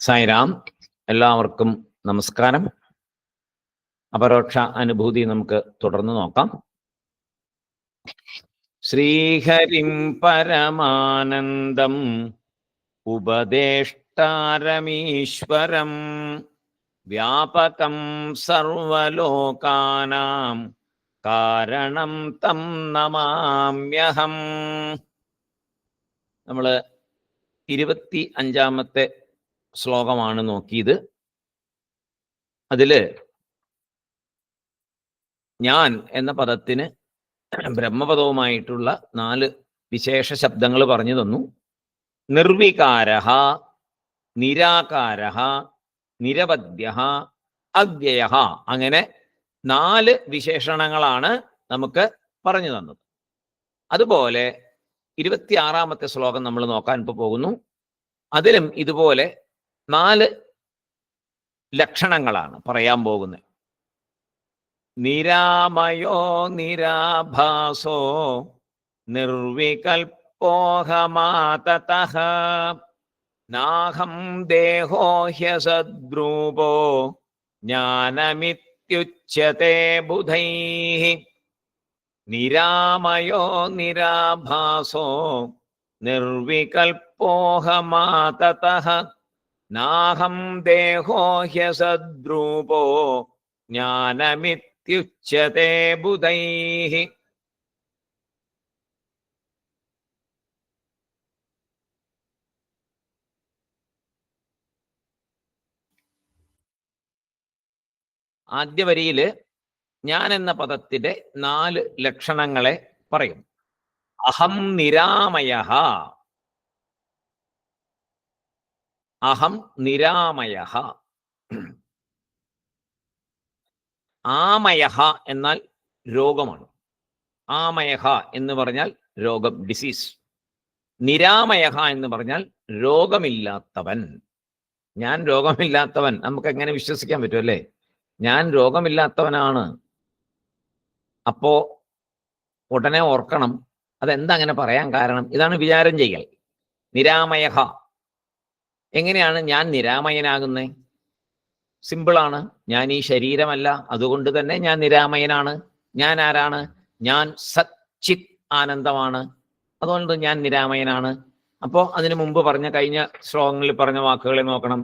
സായിരാം. എല്ലാവർക്കും നമസ്കാരം. അപരോക്ഷ അനുഭൂതി നമുക്ക് തുടർന്ന് നോക്കാം. ശ്രീഹരിം പരമാനന്ദം ഉപദേഷ്ടാരമീശ്വരം വ്യാപകം സർവലോകാനാം കാരണം തം നമാമ്യഹം. നമ്മൾ 25-ാമത്തെ ശ്ലോകമാണ് നോക്കിയത്. അതില് ഞാൻ എന്ന പദത്തിന് ബ്രഹ്മപദവുമായിട്ടുള്ള 4 വിശേഷ ശബ്ദങ്ങൾ പറഞ്ഞു തന്നു. നിർവികാരഃ, നിരാകാരഃ, നിരവധ്യഃ, അവ്യയഃ. അങ്ങനെ 4 വിശേഷണങ്ങളാണ് നമുക്ക് പറഞ്ഞു തന്നത്. അതുപോലെ 26-ാമത്തെ ശ്ലോകം നമ്മൾ നോക്കാൻ ഇപ്പോൾ പോകുന്നു. അതിലും ഇതുപോലെ 4 ലക്ഷണങ്ങളാണ് പറയാൻ പോകുന്നത്. നിരാമയോ നിരാഭാസോ നിർവികൽപ്പോഹമാതതഃ നാഹം ദേഹോ ഹ്യസദ്രൂപോ ജ്ഞാനമിത്യുച്യത്തെ ബുധൈഃ. നിരാമയോ നിരാഭാസോ നിർവികൽപ്പോഹമാതതഃ നാഹം ദേഹോ ഹ്യസദ്രൂപോ ജ്ഞാനമിത്യുച്യത്തെ ബുധൈഃ. ആദ്യ വരിയില് ഞാൻ എന്ന പദത്തിന്റെ 4 ലക്ഷണങ്ങളെ പറയും. അഹം നിരാമയഃ, അഹം നിരാമയഃ. ആമയഃ എന്നാൽ രോഗമാണ്. ആമയഃ എന്ന് പറഞ്ഞാൽ രോഗം, ഡിസീസ്. നിരാമയഃ എന്ന് പറഞ്ഞാൽ രോഗമില്ലാത്തവൻ. ഞാൻ രോഗമില്ലാത്തവൻ, നമുക്ക് എങ്ങനെ വിശ്വസിക്കാൻ പറ്റും അല്ലേ? ഞാൻ രോഗമില്ലാത്തവനാണ്. അപ്പോ ഉടനെ ഓർക്കണം, അതെന്താ അങ്ങനെ പറയാൻ കാരണം? ഇതാണ് വിചാരം ചെയ്യൽ. നിരാമയഃ. എങ്ങനെയാണ് ഞാൻ നിരാമയനാകുന്നത്? സിമ്പിളാണ്. ഞാൻ ഈ ശരീരമല്ല, അതുകൊണ്ട് തന്നെ ഞാൻ നിരാമയനാണ്. ഞാൻ ആരാണ്? ഞാൻ സച്ചിത് ആനന്ദമാണ്, അതുകൊണ്ട് ഞാൻ നിരാമയനാണ്. അപ്പോൾ അതിനു മുമ്പ് പറഞ്ഞ കഴിഞ്ഞ ശ്ലോകങ്ങളിൽ പറഞ്ഞ വാക്കുകളെ നോക്കണം.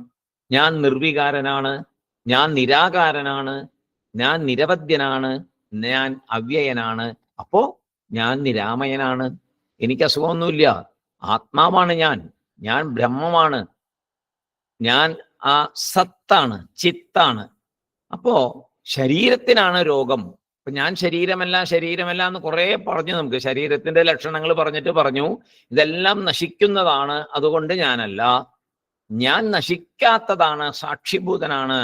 ഞാൻ നിർവികാരനാണ്, ഞാൻ നിരാകാരനാണ്, ഞാൻ നിരവധ്യനാണ്, ഞാൻ അവ്യയനാണ്. അപ്പോ ഞാൻ നിരാമയനാണ്. എനിക്ക് അസുഖമൊന്നുമില്ല. ആത്മാവാണ് ഞാൻ, ഞാൻ ബ്രഹ്മമാണ്, ഞാൻ ആ സത്താണ്, ചിത്താണ്. അപ്പോ ശരീരത്തിനാണ് രോഗം. അപ്പൊ ഞാൻ ശരീരമല്ല ശരീരമല്ല എന്ന് കുറെ പറഞ്ഞു. നമുക്ക് ശരീരത്തിന്റെ ലക്ഷണങ്ങൾ പറഞ്ഞിട്ട് പറഞ്ഞു ഇതെല്ലാം നശിക്കുന്നതാണ്, അതുകൊണ്ട് ഞാനല്ല. ഞാൻ നശിക്കാത്തതാണ്, സാക്ഷിഭൂതനാണ്,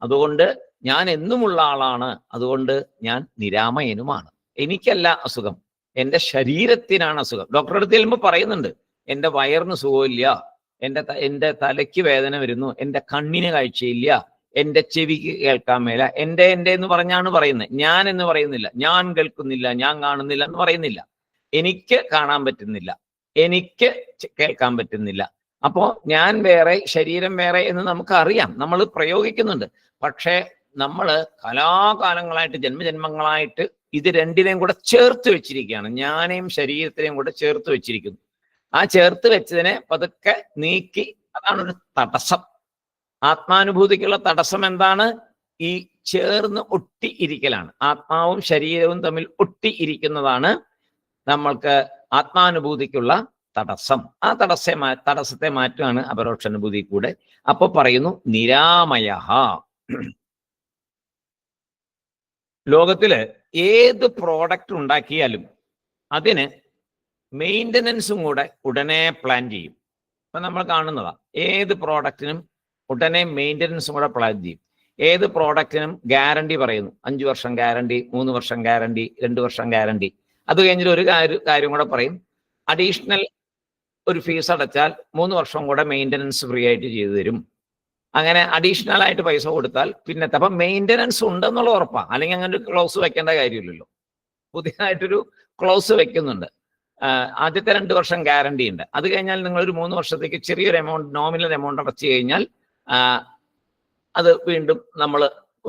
അതുകൊണ്ട് ഞാൻ എന്നുമുള്ള ആളാണ്, അതുകൊണ്ട് ഞാൻ നിരാമയനുമാണ്. എനിക്കല്ല അസുഖം, എൻ്റെ ശരീരത്തിനാണ് അസുഖം. ഡോക്ടറെ അടുത്ത് ചെല്ലുമ്പോൾ പറയുന്നുണ്ട് എൻ്റെ വയറിന് സുഖമില്ല, എൻ്റെ തലയ്ക്ക് വേദന വരുന്നു, എൻ്റെ കണ്ണിന് കാഴ്ചയില്ല, എൻ്റെ ചെവിക്ക് കേൾക്കാൻ മേല. എൻ്റെ എന്ന് പറഞ്ഞാണ് പറയുന്നത്, ഞാൻ എന്ന് പറയുന്നില്ല. ഞാൻ കേൾക്കുന്നില്ല, ഞാൻ കാണുന്നില്ല എന്ന് പറയുന്നില്ല. എനിക്ക് കാണാൻ പറ്റുന്നില്ല, എനിക്ക് കേൾക്കാൻ പറ്റുന്നില്ല. അപ്പോ ഞാൻ വേറെ ശരീരം വേറെ എന്ന് നമുക്ക് അറിയാം, നമ്മൾ പ്രയോഗിക്കുന്നുണ്ട്. പക്ഷേ നമ്മൾ കലാകാലങ്ങളായിട്ട് ജന്മജന്മങ്ങളായിട്ട് ഇത് രണ്ടിനെയും കൂടെ ചേർത്ത് വെച്ചിരിക്കുകയാണ്. ഞാനെയും ശരീരത്തിനെയും കൂടെ ചേർത്ത് വെച്ചിരിക്കുന്നു. ആ ചേർത്ത് വെച്ചതിനെ പതുക്കെ നീക്കി, അതാണ് ഒരു തടസ്സം. ആത്മാനുഭൂതിക്കുള്ള തടസ്സം എന്താണ്? ഈ ചേർന്ന് ഒട്ടി ഇരിക്കലാണ്. ആത്മാവും ശരീരവും തമ്മിൽ ഒട്ടി ഇരിക്കുന്നതാണ് നമ്മൾക്ക് ആത്മാനുഭൂതിക്കുള്ള തടസ്സം. ആ തടസ്സത്തെ മാറ്റുകയാണ് അപരോക്ഷാനുഭൂതി കൂടെ. അപ്പൊ പറയുന്നു നിരാമയഃ. ലോകത്തില് ഏത് പ്രോഡക്റ്റ് ഉണ്ടാക്കിയാലും അതിന് മെയിൻ്റനൻസും കൂടെ ഉടനെ പ്ലാൻ ചെയ്യും. ഇപ്പം നമ്മൾ കാണുന്നതാ, ഏത് പ്രോഡക്റ്റിനും ഉടനെ മെയിൻ്റനൻസും കൂടെ പ്ലാൻ ചെയ്യും. ഏത് പ്രോഡക്റ്റിനും ഗ്യാരണ്ടി പറയുന്നു. 5 വർഷം ഗ്യാരണ്ടി, 3 വർഷം ഗ്യാരണ്ടി, 2 വർഷം ഗ്യാരണ്ടി. അത് കഴിഞ്ഞിട്ട് ഒരു കാര്യം കൂടെ പറയും, അഡീഷണൽ ഒരു ഫീസ് അടച്ചാൽ 3 വർഷം കൂടെ മെയിൻ്റനൻസ് ഫ്രീ ആയിട്ട് ചെയ്തു തരും. അങ്ങനെ അഡീഷണൽ ആയിട്ട് പൈസ കൊടുത്താൽ പിന്നത്തെ, അപ്പം മെയിൻ്റനൻസ് ഉണ്ടെന്നുള്ള ഉറപ്പാണ്. അല്ലെങ്കിൽ അങ്ങനെ ഒരു ക്ലോസ് വെക്കേണ്ട കാര്യമില്ലല്ലോ. പുതിയതായിട്ടൊരു ക്ലോസ് വെക്കുന്നുണ്ട്. ആദ്യത്തെ 2 വർഷം ഗ്യാരണ്ടി ഉണ്ട്. അത് കഴിഞ്ഞാൽ നിങ്ങളൊരു 3 വർഷത്തേക്ക് ചെറിയൊരു എമൗണ്ട്, നോമിനൽ എമൗണ്ട് അടച്ചു കഴിഞ്ഞാൽ അത് വീണ്ടും നമ്മൾ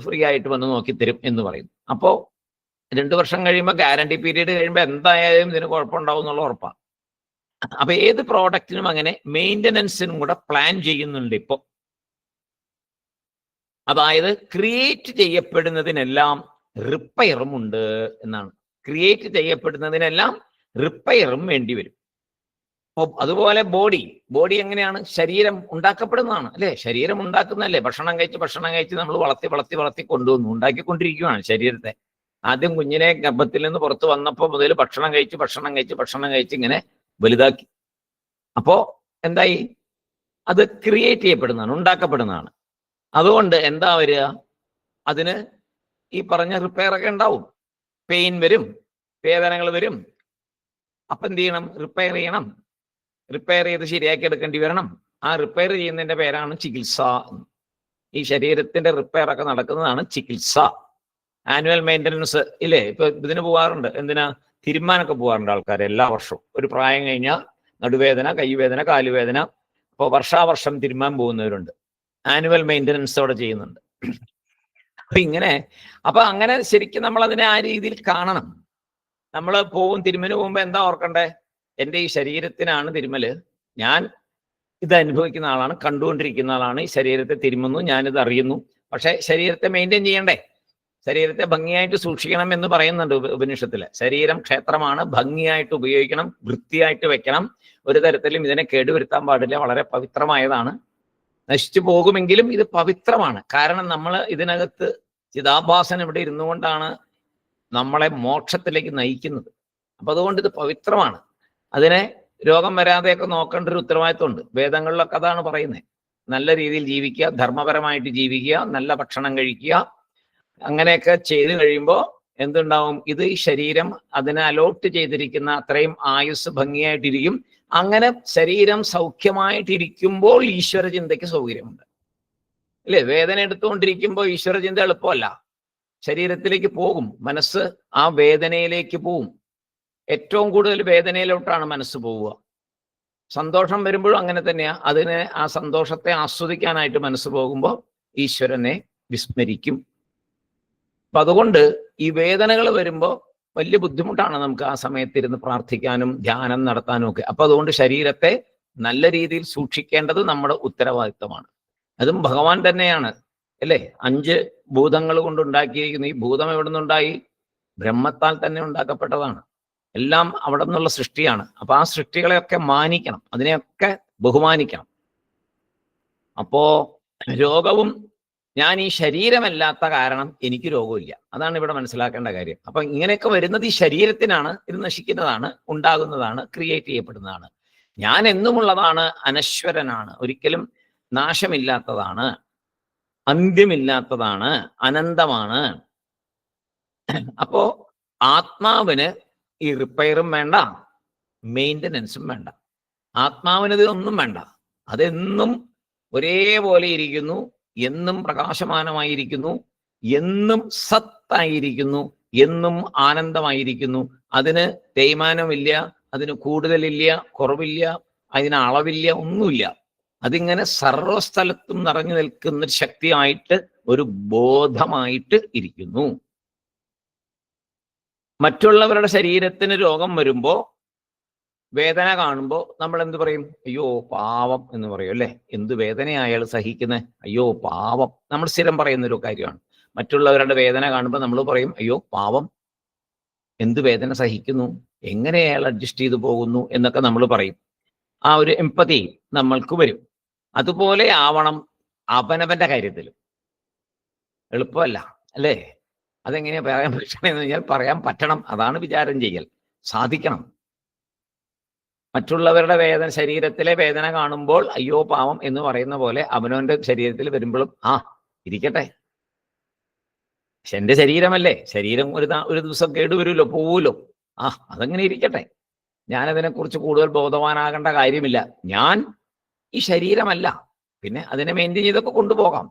ഫ്രീ ആയിട്ട് വന്ന് നോക്കിത്തരും എന്ന് പറയും. അപ്പോൾ 2 വർഷം കഴിയുമ്പോൾ, ഗ്യാരണ്ടി പീരീഡ് കഴിയുമ്പോൾ എന്തായാലും ഇതിന് കുഴപ്പമുണ്ടാവും എന്നുള്ള ഉറപ്പാണ്. അപ്പൊ ഏത് പ്രോഡക്റ്റിനും അങ്ങനെ മെയിൻ്റനൻസിനും കൂടെ പ്ലാൻ ചെയ്യുന്നുണ്ട് ഇപ്പോൾ. അതായത് ക്രിയേറ്റ് ചെയ്യപ്പെടുന്നതിനെല്ലാം റിപ്പയറും ഉണ്ട് എന്നാണ്. ക്രിയേറ്റ് ചെയ്യപ്പെടുന്നതിനെല്ലാം റിപ്പയറും വേണ്ടി വരും. അതുപോലെ ബോഡി എങ്ങനെയാണ്? ശരീരം ഉണ്ടാക്കപ്പെടുന്നതാണ് അല്ലേ? ശരീരം ഉണ്ടാക്കുന്നതല്ലേ? ഭക്ഷണം കഴിച്ച് നമ്മൾ വളർത്തി കൊണ്ടുവന്നു ഉണ്ടാക്കിക്കൊണ്ടിരിക്കുകയാണ് ശരീരത്തെ. ആദ്യം കുഞ്ഞിനെ ഗർഭത്തിൽ നിന്ന് പുറത്ത് വന്നപ്പോൾ മുതൽ ഭക്ഷണം കഴിച്ച് ഇങ്ങനെ വലുതാക്കി. അപ്പോ എന്തായി? അത് ക്രിയേറ്റ് ചെയ്യപ്പെടുന്നതാണ്, ഉണ്ടാക്കപ്പെടുന്നതാണ്. അതുകൊണ്ട് എന്താ വരിക? അതിന് ഈ പറഞ്ഞ റിപ്പയർ ഒക്കെ ഉണ്ടാവും. പെയിൻ വരും, വേദനകൾ വരും. അപ്പൊ എന്ത് ചെയ്യണം? റിപ്പയർ ചെയ്യണം. റിപ്പയർ ചെയ്ത് ശരിയാക്കി എടുക്കേണ്ടി വരണം. ആ റിപ്പയർ ചെയ്യുന്നതിന്റെ പേരാണ് ചികിത്സ. ഈ ശരീരത്തിന്റെ റിപ്പയർ ഒക്കെ നടക്കുന്നതാണ് ചികിത്സ. ആനുവൽ മെയിൻ്റനൻസ് ഇല്ലേ? ഇപ്പൊ ഇതിന് പോകാറുണ്ട്. എന്തിനാ? തിരുമ്മാനൊക്കെ പോകാറുണ്ട് ആൾക്കാർ എല്ലാ വർഷവും. ഒരു പ്രായം കഴിഞ്ഞാൽ നടുവേദന, കൈവേദന, കാലുവേദന, അപ്പോൾ വർഷാവർഷം തിരുമ്മാൻ പോകുന്നവരുണ്ട്. ആനുവൽ മെയിൻ്റനൻസ് അവിടെ ചെയ്യുന്നുണ്ട്. അപ്പൊ അങ്ങനെ ശരിക്കും നമ്മൾ അതിനെ ആ രീതിയിൽ കാണണം. നമ്മൾ തിരുമന് പോകുമ്പോ എന്താ ഓർക്കണ്ടേ? എൻ്റെ ഈ ശരീരത്തിനാണ് തിരുമല്. ഞാൻ ഇത് അനുഭവിക്കുന്ന ആളാണ്, കണ്ടുകൊണ്ടിരിക്കുന്ന ആളാണ്. ഈ ശരീരത്തെ തിരുമുന്നു, ഞാനിത് അറിയുന്നു. പക്ഷെ ശരീരത്തെ മെയിൻറ്റെയിൻ ചെയ്യണ്ടേ? ശരീരത്തെ ഭംഗിയായിട്ട് സൂക്ഷിക്കണം എന്ന് പറയുന്നുണ്ട് ഉപനിഷത്തില്. ശരീരം ക്ഷേത്രമാണ്, ഭംഗിയായിട്ട് ഉപയോഗിക്കണം, വൃത്തിയായിട്ട് വെക്കണം. ഒരു തരത്തിലും ഇതിനെ കേടുവരുത്താൻ പാടില്ല. വളരെ പവിത്രമായതാണ്. നശിച്ചു പോകുമെങ്കിലും ഇത് പവിത്രമാണ്. കാരണം നമ്മൾ ഇതിനകത്ത് ചിതാഭാസൻ ഇവിടെ ഇരുന്നു കൊണ്ടാണ് നമ്മളെ മോക്ഷത്തിലേക്ക് നയിക്കുന്നത്. അപ്പൊ അതുകൊണ്ട് ഇത് പവിത്രമാണ്. അതിനെ രോഗം വരാതെയൊക്കെ നോക്കേണ്ട ഒരു ഉത്തരവാദിത്വമുണ്ട്. വേദങ്ങളിലൊക്കെ അതാണ് പറയുന്നത്. നല്ല രീതിയിൽ ജീവിക്കുക, ധർമ്മപരമായിട്ട് ജീവിക്കുക, നല്ല ഭക്ഷണം കഴിക്കുക. അങ്ങനെയൊക്കെ ചെയ്തു കഴിയുമ്പോൾ എന്തുണ്ടാവും? ഇത് ഈ ശരീരം അതിനെ അലോട്ട് ചെയ്തിരിക്കുന്ന അത്രയും ആയുസ് ഭംഗിയായിട്ടിരിക്കും. അങ്ങനെ ശരീരം സൗഖ്യമായിട്ടിരിക്കുമ്പോൾ ഈശ്വര ചിന്തയ്ക്ക് സൗകര്യമുണ്ട് അല്ലേ? വേദന എടുത്തുകൊണ്ടിരിക്കുമ്പോൾ ഈശ്വര ചിന്ത എളുപ്പമല്ല. ശരീരത്തിലേക്ക് പോകും, മനസ്സ് ആ വേദനയിലേക്ക് പോവും. ഏറ്റവും കൂടുതൽ വേദനയിലോട്ടാണ് മനസ്സ് പോവുക. സന്തോഷം വരുമ്പോഴും അങ്ങനെ തന്നെയാ. ആ സന്തോഷത്തെ ആസ്വദിക്കാനായിട്ട് മനസ്സ് പോകുമ്പോൾ ഈശ്വരനെ വിസ്മരിക്കും. അപ്പൊ അതുകൊണ്ട് ഈ വേദനകൾ വരുമ്പോൾ വലിയ ബുദ്ധിമുട്ടാണ് നമുക്ക് ആ സമയത്തിരുന്ന് പ്രാർത്ഥിക്കാനും ധ്യാനം നടത്താനും ഒക്കെ. അപ്പൊ അതുകൊണ്ട് ശരീരത്തെ നല്ല രീതിയിൽ സൂക്ഷിക്കേണ്ടത് നമ്മുടെ ഉത്തരവാദിത്തമാണ്. അതും ഭഗവാൻ തന്നെയാണ് അല്ലേ? 5 ഭൂതങ്ങൾ കൊണ്ട് ഉണ്ടാക്കിയിരിക്കുന്നു. ഈ ഭൂതം എവിടെ നിന്നുണ്ടായി? ബ്രഹ്മത്താൽ തന്നെ ഉണ്ടാക്കപ്പെട്ടതാണ്. എല്ലാം അവിടെ നിന്നുള്ള സൃഷ്ടിയാണ്. അപ്പൊ ആ സൃഷ്ടികളെയൊക്കെ മാനിക്കണം, അതിനെയൊക്കെ ബഹുമാനിക്കണം. അപ്പോ രോഗവും, ഞാൻ ഈ ശരീരമല്ലാത്ത കാരണം എനിക്ക് രോഗമില്ല. അതാണ് ഇവിടെ മനസ്സിലാക്കേണ്ട കാര്യം. അപ്പൊ ഇങ്ങനെയൊക്കെ വരുന്നത് ഈ ശരീരത്തിനാണ്. ഇത് നശിക്കുന്നതാണ്, ഉണ്ടാകുന്നതാണ്, ക്രിയേറ്റ് ചെയ്യപ്പെടുന്നതാണ്. ഞാൻ എന്നുമുള്ളതാണ്, അനശ്വരനാണ്, ഒരിക്കലും നാശമില്ലാത്തതാണ്, അന്ത്യമില്ലാത്തതാണ്, അനന്തമാണ്. അപ്പോ ആത്മാവിന് ഈ റിപ്പയറും വേണ്ട, മെയിൻ്റനൻസും വേണ്ട. ആത്മാവിന് ഇതൊന്നും വേണ്ട. അതെന്നും ഒരേപോലെ ഇരിക്കുന്നു, എന്നും പ്രകാശമാനമായിരിക്കുന്നു, എന്നും സത്തായിരിക്കുന്നു, എന്നും ആനന്ദമായിരിക്കുന്നു. അതിന് തേയ്മാനമില്ല, അതിന് കൂടുതലില്ല, കുറവില്ല, അതിന് അളവില്ല, ഒന്നുമില്ല. അതിങ്ങനെ സർവസ്ഥലത്തും നിറഞ്ഞു നിൽക്കുന്ന ശക്തിയായിട്ട്, ഒരു ബോധമായിട്ട് ഇരിക്കുന്നു. മറ്റുള്ളവരുടെ ശരീരത്തിന് രോഗം വരുമ്പോ, വേദന കാണുമ്പോൾ നമ്മൾ എന്ത് പറയും? അയ്യോ പാവം എന്ന് പറയും അല്ലേ? എന്ത് വേദനയാ അയാൾ സഹിക്കുന്നത്, അയ്യോ പാവം. നമ്മൾ സ്ഥിരം പറയുന്നൊരു കാര്യമാണ്. മറ്റുള്ളവരുടെ വേദന കാണുമ്പോൾ നമ്മൾ പറയും അയ്യോ പാവം, എന്ത് വേദന സഹിക്കുന്നു, എങ്ങനെ അയാൾ അഡ്ജസ്റ്റ് ചെയ്തു പോകുന്നു എന്നൊക്കെ നമ്മൾ പറയും. ആ ഒരു എമ്പതി നമ്മൾക്ക് വരും. അതുപോലെ ആവണം അവനവന്റെ കാര്യത്തിലും. എളുപ്പമല്ല അല്ലേ? അതെങ്ങനെയാ പറയാൻ പറ്റണമെന്ന് കഴിഞ്ഞാൽ പറയാൻ പറ്റണം. അതാണ് വിചാരം ചെയ്യൽ. സാധിക്കണം. മറ്റുള്ളവരുടെ വേദന, ശരീരത്തിലെ വേദന കാണുമ്പോൾ അയ്യോ പാവം എന്ന് പറയുന്ന പോലെ അവനവന്റെ ശരീരത്തിൽ വരുമ്പോഴും ഇരിക്കട്ടെ, എന്റെ ശരീരമല്ലേ, ശരീരം ഒരു ദിവസം കേടുവരുമല്ലോ, പോവുമല്ലോ, അതങ്ങനെ ഇരിക്കട്ടെ. ഞാനതിനെക്കുറിച്ച് കൂടുതൽ ബോധവാനാകേണ്ട കാര്യമില്ല. ഞാൻ ഈ ശരീരമല്ല, പിന്നെ അതിനെ മെയിൻറ്റെയിൻ ചെയ്തൊക്കെ കൊണ്ടുപോകാം.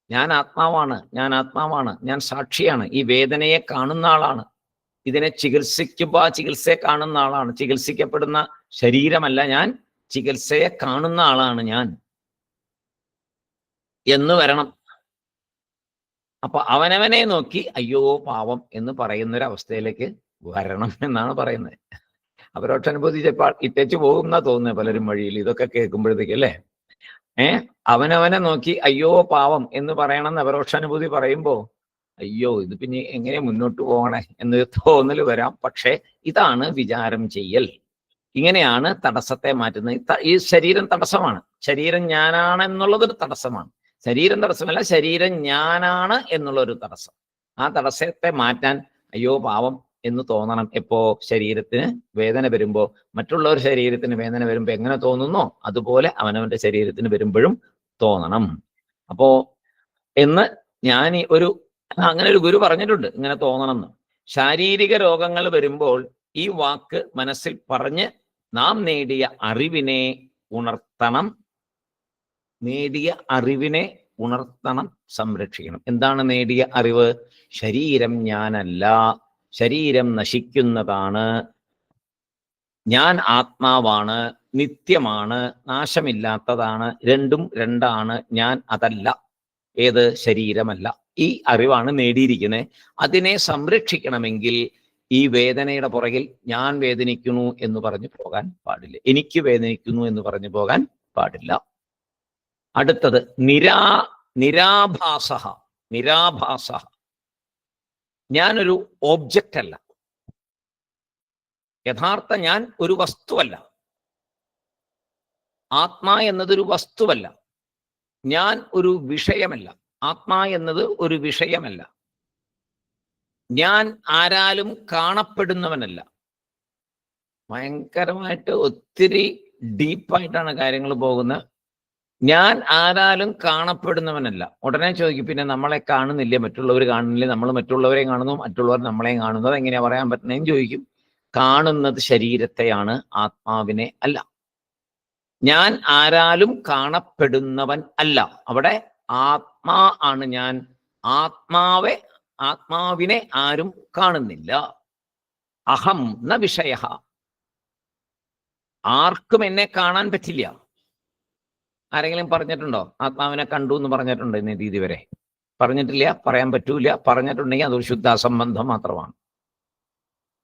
ഞാൻ ആത്മാവാണ്, ഞാൻ സാക്ഷിയാണ്, ഈ വേദനയെ കാണുന്ന ആളാണ്, ഇതിനെ ചികിത്സിക്കുമ്പോൾ ആ ചികിത്സയെ കാണുന്ന ആളാണ്. ചികിത്സിക്കപ്പെടുന്ന ശരീരമല്ല ഞാൻ, ചികിത്സയെ കാണുന്ന ആളാണ് ഞാൻ. എന്ന് വരണം. അപ്പൊ അവനവനെ നോക്കി അയ്യോ പാവം എന്ന് പറയുന്നൊരവസ്ഥയിലേക്ക് വരണം എന്നാണ് പറയുന്നത്. അപരോക്ഷാനുഭൂതി ചിലപ്പോൾ ഇട്ടേച്ച് പോകും എന്നാ തോന്നുന്നത് പലരും വഴിയിൽ ഇതൊക്കെ കേൾക്കുമ്പോഴത്തേക്ക്, അല്ലേ? അവനവനെ നോക്കി അയ്യോ പാവം എന്ന് പറയണം എന്ന് അപരോക്ഷാനുഭൂതി പറയുമ്പോ അയ്യോ ഇത് പിന്നെ എങ്ങനെ മുന്നോട്ട് പോകണേ എന്ന് തോന്നൽ വരാം. പക്ഷെ ഇതാണ് വിചാരം ചെയ്യൽ. ഇങ്ങനെയാണ് തടസ്സത്തെ മാറ്റുന്നത്. ഈ ശരീരം തടസ്സമാണ്. ശരീരം ഞാനാണ് എന്നുള്ളതൊരു തടസ്സമാണ്. ശരീരം തടസ്സമല്ല, ശരീരം ഞാനാണ് എന്നുള്ളൊരു തടസ്സം. ആ തടസ്സത്തെ മാറ്റാൻ അയ്യോ പാവം എന്ന് തോന്നണം. എപ്പോ ശരീരത്തിന് വേദന വരുമ്പോ, മറ്റുള്ളവർ ശരീരത്തിന് വേദന വരുമ്പോ എങ്ങനെ തോന്നുന്നോ അതുപോലെ അവനവന്റെ ശരീരത്തിന് വരുമ്പോഴും തോന്നണം. അപ്പോ എന്ന് ഞാൻ അങ്ങനെ ഒരു ഗുരു പറഞ്ഞിട്ടുണ്ട്, ഇങ്ങനെ തോന്നണമെന്ന്. ശാരീരിക രോഗങ്ങൾ വരുമ്പോൾ ഈ വാക്ക് മനസ്സിൽ പറഞ്ഞ് നാം നേടിയ അറിവിനെ ഉണർത്തണം. നേടിയ അറിവിനെ ഉണർത്തണം, സംരക്ഷിക്കണം. എന്താണ് നേടിയ അറിവ്? ശരീരം ഞാനല്ല, ശരീരം നശിക്കുന്നതാണ്, ഞാൻ ആത്മാവാണ്, നിത്യമാണ്, നാശമില്ലാത്തതാണ്, രണ്ടും രണ്ടാണ്, ഞാൻ അതല്ല, ഏത് ശരീരമല്ല. ഈ അറിവാണ് നേടിയിരിക്കുന്നത്. അതിനെ സംരക്ഷിക്കണമെങ്കിൽ ഈ വേദനയുടെ പുറകിൽ ഞാൻ വേദനിക്കുന്നു എന്ന് പറഞ്ഞു പോകാൻ പാടില്ല, എനിക്ക് വേദനിക്കുന്നു എന്ന് പറഞ്ഞു പോകാൻ പാടില്ല. അടുത്തത് നിരാഭാസ. നിരാഭാസ, ഞാനൊരു ഓബ്ജക്റ്റ് അല്ല. യഥാർത്ഥ ഞാൻ ഒരു വസ്തുവല്ല. ആത്മാ എന്നതൊരു വസ്തുവല്ല. ഞാൻ ഒരു വിഷയമല്ല. ആത്മാ എന്നത് ഒരു വിഷയമല്ല. ഞാൻ ആരാലും കാണപ്പെടുന്നവനല്ല. ഭയങ്കരമായിട്ട് ഒത്തിരി ഡീപ്പായിട്ടാണ് കാര്യങ്ങൾ പോകുന്നത്. ഞാൻ ആരാലും കാണപ്പെടുന്നവനല്ല. ഉടനെ ചോദിക്കും, പിന്നെ നമ്മളെ കാണുന്നില്ലേ, മറ്റുള്ളവർ കാണുന്നില്ലേ, നമ്മൾ മറ്റുള്ളവരെ കാണുന്നു, മറ്റുള്ളവർ നമ്മളെയും കാണുന്നു, അതെങ്ങനെയാ പറയാൻ പറ്റുന്നതെന്ന് ചോദിക്കും. കാണുന്നത് ശരീരത്തെയാണ്, ആത്മാവിനെ അല്ല. ഞാൻ ആരാലും കാണപ്പെടുന്നവൻ അല്ല. അവിടെ ആത്മാ ആണ് ഞാൻ. ആത്മാവിനെ ആരും കാണുന്നില്ല. അഹം ന വിഷയ. ആർക്കും എന്നെ കാണാൻ പറ്റില്ല. ആരെങ്കിലും പറഞ്ഞിട്ടുണ്ടോ ആത്മാവിനെ കണ്ടു എന്ന്? പറഞ്ഞിട്ടുണ്ടോ ഇന്ന് രീതി വരെ? പറഞ്ഞിട്ടില്ല, പറയാൻ പറ്റൂല. പറഞ്ഞിട്ടുണ്ടെങ്കിൽ അതൊരു ശുദ്ധ അസംബന്ധം മാത്രമാണ്.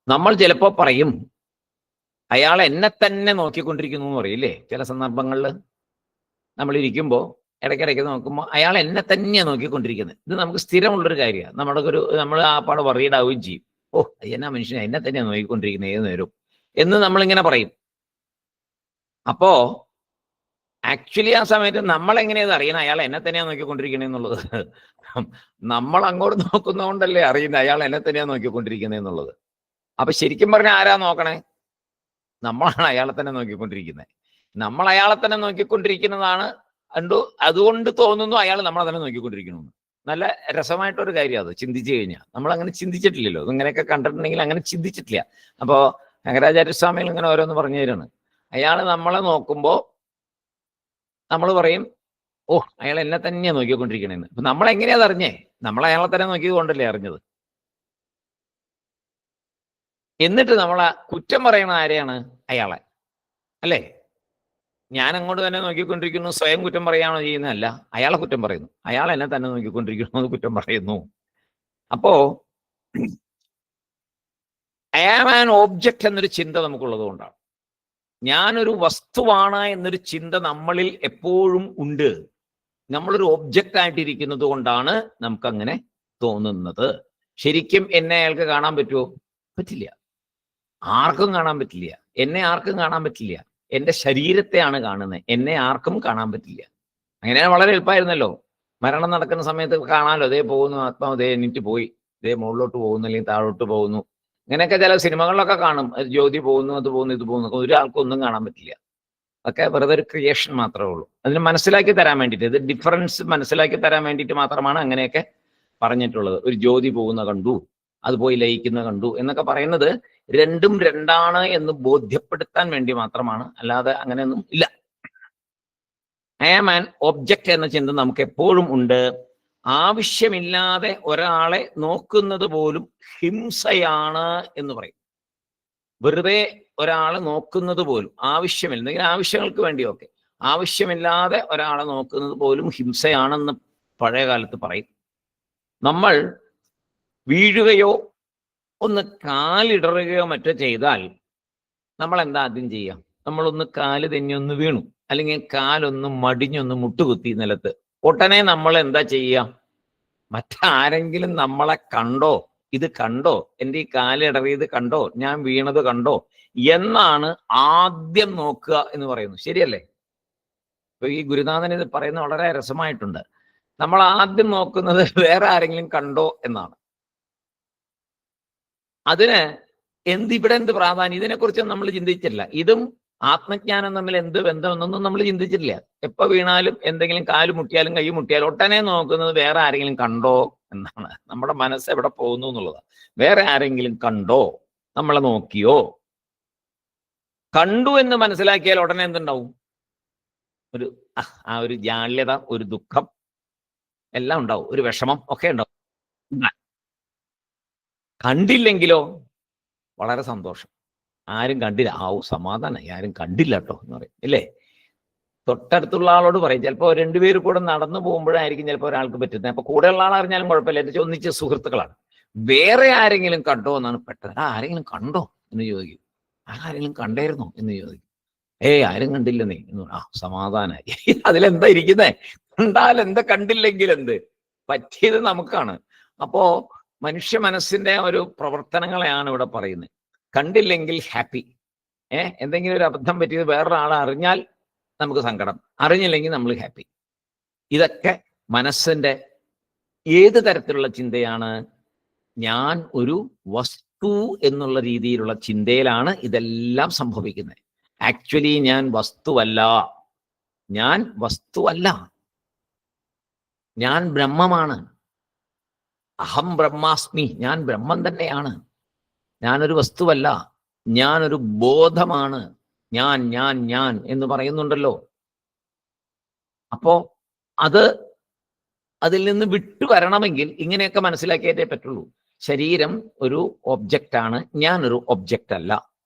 നമ്മൾ ചിലപ്പോ പറയും അയാൾ എന്നെ തന്നെ നോക്കിക്കൊണ്ടിരിക്കുന്നു എന്ന് പറയില്ലേ ചില സന്ദർഭങ്ങളിൽ. നമ്മൾ ഇരിക്കുമ്പോൾ ഇടയ്ക്കിടയ്ക്ക് നോക്കുമ്പോൾ അയാൾ എന്നെ തന്നെയാണ് നോക്കിക്കൊണ്ടിരിക്കുന്നത്. ഇത് നമുക്ക് സ്ഥിരമുള്ളൊരു കാര്യമാണ്. നമ്മൾ ആ പാടെ വറീഡാവുകയും ചെയ്യും. ഓ എന്നാ മനുഷ്യനെ എന്നെ തന്നെയാണ് നോക്കിക്കൊണ്ടിരിക്കുന്നത് ഏത് നേരവും എന്ന് നമ്മളിങ്ങനെ പറയും. അപ്പോ ആക്ച്വലി ആ സമയത്ത് നമ്മൾ എങ്ങനെയത് അറിയണം അയാൾ എന്നെ തന്നെയാണ് നോക്കിക്കൊണ്ടിരിക്കണെന്നുള്ളത്? നമ്മൾ അങ്ങോട്ട് നോക്കുന്നതുകൊണ്ടല്ലേ അറിയുന്നത് അയാൾ എന്നെ തന്നെയാണ് നോക്കിക്കൊണ്ടിരിക്കുന്നത് എന്നുള്ളത്. അപ്പൊ ശരിക്കും പറഞ്ഞാൽ ആരാ നോക്കണേ? നമ്മളാണ് അയാളെ തന്നെ നോക്കിക്കൊണ്ടിരിക്കുന്നത്. നമ്മൾ അയാളെ തന്നെ നോക്കിക്കൊണ്ടിരിക്കുന്നതാണ്. അതുകൊണ്ട് തോന്നുന്നു അയാൾ നമ്മളെ തന്നെ നോക്കിക്കൊണ്ടിരിക്കണമെന്ന്. നല്ല രസമായിട്ടൊരു കാര്യം അത് ചിന്തിച്ചു കഴിഞ്ഞാൽ. നമ്മൾ അങ്ങനെ ചിന്തിച്ചിട്ടില്ലല്ലോ. ഇങ്ങനെയൊക്കെ കണ്ടിട്ടുണ്ടെങ്കിൽ അങ്ങനെ ചിന്തിച്ചിട്ടില്ല. അപ്പോൾ ശങ്കരാചാര്യസ്വാമികൾ ഇങ്ങനെ ഓരോന്ന് പറഞ്ഞു തരാണ്. അയാൾ നമ്മളെ നോക്കുമ്പോൾ നമ്മൾ പറയും ഓ അയാൾ എന്നെ തന്നെയാണ് നോക്കിക്കൊണ്ടിരിക്കണേന്ന്. അപ്പൊ നമ്മളെങ്ങനെയാ അറിഞ്ഞേ? നമ്മൾ അയാളെ തന്നെ നോക്കിയത് കൊണ്ടല്ലേ അറിഞ്ഞത്. എന്നിട്ട് നമ്മളെ കുറ്റം പറയണ ആരെയാണ്? അയാളെ, അല്ലേ? ഞാൻ അങ്ങോട്ട് തന്നെ നോക്കിക്കൊണ്ടിരിക്കുന്നു, സ്വയം കുറ്റം പറയാണോ ചെയ്യുന്നതല്ല, അയാളെ കുറ്റം പറയുന്നു. അയാൾ എന്നെ തന്നെ നോക്കിക്കൊണ്ടിരിക്കുന്നു, കുറ്റം പറയുന്നു. അപ്പോ ഐ ആം ആൻ ഓബ്ജക്റ്റ് എന്നൊരു ചിന്ത നമുക്കുള്ളത് കൊണ്ടാണ്. ഞാനൊരു വസ്തുവാണ് എന്നൊരു ചിന്ത നമ്മളിൽ എപ്പോഴും ഉണ്ട്. നമ്മളൊരു ഒബ്ജക്റ്റ് ആയിട്ടിരിക്കുന്നത് കൊണ്ടാണ് നമുക്കങ്ങനെ തോന്നുന്നത്. ശരിക്കും എന്നെ അയാൾക്ക് കാണാൻ പറ്റുമോ? പറ്റില്ല. ആർക്കും കാണാൻ പറ്റില്ല. എന്നെ ആർക്കും കാണാൻ പറ്റില്ല. എൻ്റെ ശരീരത്തെയാണ് കാണുന്നത്, എന്നെ ആർക്കും കാണാൻ പറ്റില്ല. അങ്ങനെ വളരെ എളുപ്പമായിരുന്നല്ലോ. മരണം നടക്കുന്ന സമയത്ത് കാണാമല്ലോ, അതേ പോകുന്നു ആത്മാവ്, അതേ എണീറ്റ് പോയി, ഇതേ മുകളിലോട്ട് പോകുന്നു, അല്ലെങ്കിൽ താഴോട്ട് പോകുന്നു. ഇങ്ങനെയൊക്കെ ചില സിനിമകളിലൊക്കെ കാണും. ജ്യോതി പോകുന്നു, അത് പോകുന്നു, ഇത് പോകുന്നു. ഒരാൾക്കും ഒന്നും കാണാൻ പറ്റില്ല. ഒക്കെ വെറുതെ ഒരു ക്രിയേഷൻ മാത്രമേ ഉള്ളൂ. അതിന് മനസ്സിലാക്കി തരാൻ വേണ്ടിയിട്ട്, ഇത് ഡിഫറൻസ് മനസ്സിലാക്കി തരാൻ വേണ്ടിയിട്ട് മാത്രമാണ് അങ്ങനെയൊക്കെ പറഞ്ഞിട്ടുള്ളത്. ഒരു ജ്യോതി പോകുന്ന കണ്ടു, അത് പോയി ലയിക്കുന്ന കണ്ടു എന്നൊക്കെ പറയുന്നത് രണ്ടും രണ്ടാണ് എന്ന് ബോധ്യപ്പെടുത്താൻ വേണ്ടി മാത്രമാണ്. അല്ലാതെ അങ്ങനെയൊന്നും ഇല്ല. ഐ ആം ആൻ ഒബ്ജക്റ്റ് എന്ന ചിന്ത നമുക്ക് എപ്പോഴും ഉണ്ട്. ആവശ്യമില്ലാതെ ഒരാളെ നോക്കുന്നത് പോലും ഹിംസയാണ് എന്ന് പറയും. വെറുതെ ഒരാളെ നോക്കുന്നത് പോലും ആവശ്യമില്ല, എന്തെങ്കിലും ആവശ്യങ്ങൾക്ക് വേണ്ടിയൊക്കെ ആവശ്യമില്ലാതെ ഒരാളെ നോക്കുന്നത് പോലും ഹിംസയാണെന്ന് പഴയ കാലത്ത് പറയും. നമ്മൾ വീഴുകയോ ഒന്ന് കാലിടറുകയോ മറ്റോ ചെയ്താൽ നമ്മൾ എന്താ ആദ്യം ചെയ്യാം? നമ്മളൊന്ന് കാല് തെന്നിയൊന്ന് വീണു, അല്ലെങ്കിൽ കാലൊന്ന് മടിഞ്ഞൊന്ന് മുട്ടുകുത്തി നിലത്ത്, ഉടനെ നമ്മൾ എന്താ ചെയ്യുക? മറ്റാരെങ്കിലും നമ്മളെ കണ്ടോ, ഇത് കണ്ടോ, എൻ്റെ ഈ കാലിടറിയത് കണ്ടോ, ഞാൻ വീണത് കണ്ടോ എന്നാണ് ആദ്യം നോക്കുക എന്ന് പറയുന്നു. ശരിയല്ലേ? ഇപ്പൊ ഈ ഗുരുനാഥൻ ഇത് പറയുന്നത് വളരെ രസമായിട്ടുണ്ട്. നമ്മൾ ആദ്യം നോക്കുന്നത് വേറെ ആരെങ്കിലും കണ്ടോ എന്നാണ്. അതിന് ഇവിടെ എന്ത് പ്രാധാന്യം, ഇതിനെക്കുറിച്ചൊന്നും നമ്മൾ ചിന്തിച്ചില്ല. ഇതും ആത്മജ്ഞാനം തമ്മിൽ എന്ത് ബന്ധമെന്നൊന്നും നമ്മൾ ചിന്തിച്ചിട്ടില്ല. എപ്പോ വീണാലും എന്തെങ്കിലും കാല് മുട്ടിയാലും കൈ മുട്ടിയാലും ഒട്ടനെ നോക്കുന്നത് വേറെ ആരെങ്കിലും കണ്ടോ എന്നാണ്. നമ്മുടെ മനസ്സ് എവിടെ പോകുന്നു എന്നുള്ളതാണ്. വേറെ ആരെങ്കിലും കണ്ടോ, നമ്മളെ നോക്കിയോ? കണ്ടു എന്ന് മനസ്സിലാക്കിയാൽ ഉടനെ എന്തുണ്ടാവും? ഒരു ജാള്യത, ഒരു ദുഃഖം എല്ലാം ഉണ്ടാവും, ഒരു വിഷമം ഒക്കെ ഉണ്ടാവും. കണ്ടില്ലെങ്കിലോ വളരെ സന്തോഷം. ആരും കണ്ടില്ല, സമാധാനം, ആരും കണ്ടില്ല കേട്ടോ എന്ന് പറയും, ഇല്ലേ? തൊട്ടടുത്തുള്ള ആളോട് പറയും. ചിലപ്പോൾ രണ്ടുപേരും കൂടെ നടന്നു പോകുമ്പോഴായിരിക്കും ചിലപ്പോൾ ഒരാൾക്ക് പറ്റുന്നത്. അപ്പൊ കൂടെയുള്ള ആൾ അറിഞ്ഞാലും കുഴപ്പമില്ല, എന്റെ ഒന്നിച്ച് സുഹൃത്തുക്കളാണ്. വേറെ ആരെങ്കിലും കണ്ടോ എന്നാണ് പെട്ടെന്ന്. ആരെങ്കിലും കണ്ടോ എന്ന് ചോദിക്കും. ആരെങ്കിലും കണ്ടായിരുന്നോ എന്ന് ചോദിക്കും. ആരും കണ്ടില്ല നീ എന്ന് സമാധാനായി. അതിലെന്താ ഇരിക്കുന്നേ? കണ്ടാൽ എന്താ, കണ്ടില്ലെങ്കിൽ എന്ത്? പറ്റിയത് നമുക്കാണ്. അപ്പോ മനുഷ്യ മനസ്സിന്റെ ഒരു പ്രവർത്തനങ്ങളെയാണ് ഇവിടെ പറയുന്നത്. കണ്ടില്ലെങ്കിൽ ഹാപ്പി. എന്തെങ്കിലും ഒരു അബദ്ധം പറ്റിയത് വേറൊരാളെ അറിഞ്ഞാൽ നമുക്ക് സങ്കടം, അറിഞ്ഞില്ലെങ്കിൽ നമ്മൾ ഹാപ്പി. ഇതൊക്കെ മനസ്സിന്റെ ഏത് തരത്തിലുള്ള ചിന്തയാണ്? ഞാൻ ഒരു വസ്തു എന്നുള്ള രീതിയിലുള്ള ചിന്തയിലാണ് ഇതെല്ലാം സംഭവിക്കുന്നത്. ആക്ച്വലി ഞാൻ വസ്തുവല്ല, ഞാൻ വസ്തുവല്ല, ഞാൻ ബ്രഹ്മമാണ്. അഹം ബ്രഹ്മാസ്മി, ഞാൻ ബ്രഹ്മം തന്നെയാണ്. ഞാനൊരു വസ്തുവല്ല, ഞാനൊരു ബോധമാണ്. ഞാൻ ഞാൻ ഞാൻ എന്ന് പറയുന്നുണ്ടല്ലോ. അപ്പോ അതിൽ നിന്ന് വിട്ടു വരണമെങ്കിൽ ഇങ്ങനെയൊക്കെ മനസ്സിലാക്കിയേ പറ്റുള്ളൂ. ശരീരം ഒരു ഒബ്ജക്റ്റാണ്, ഞാനൊരു ഒബ്ജക്റ്റ് അല്ല.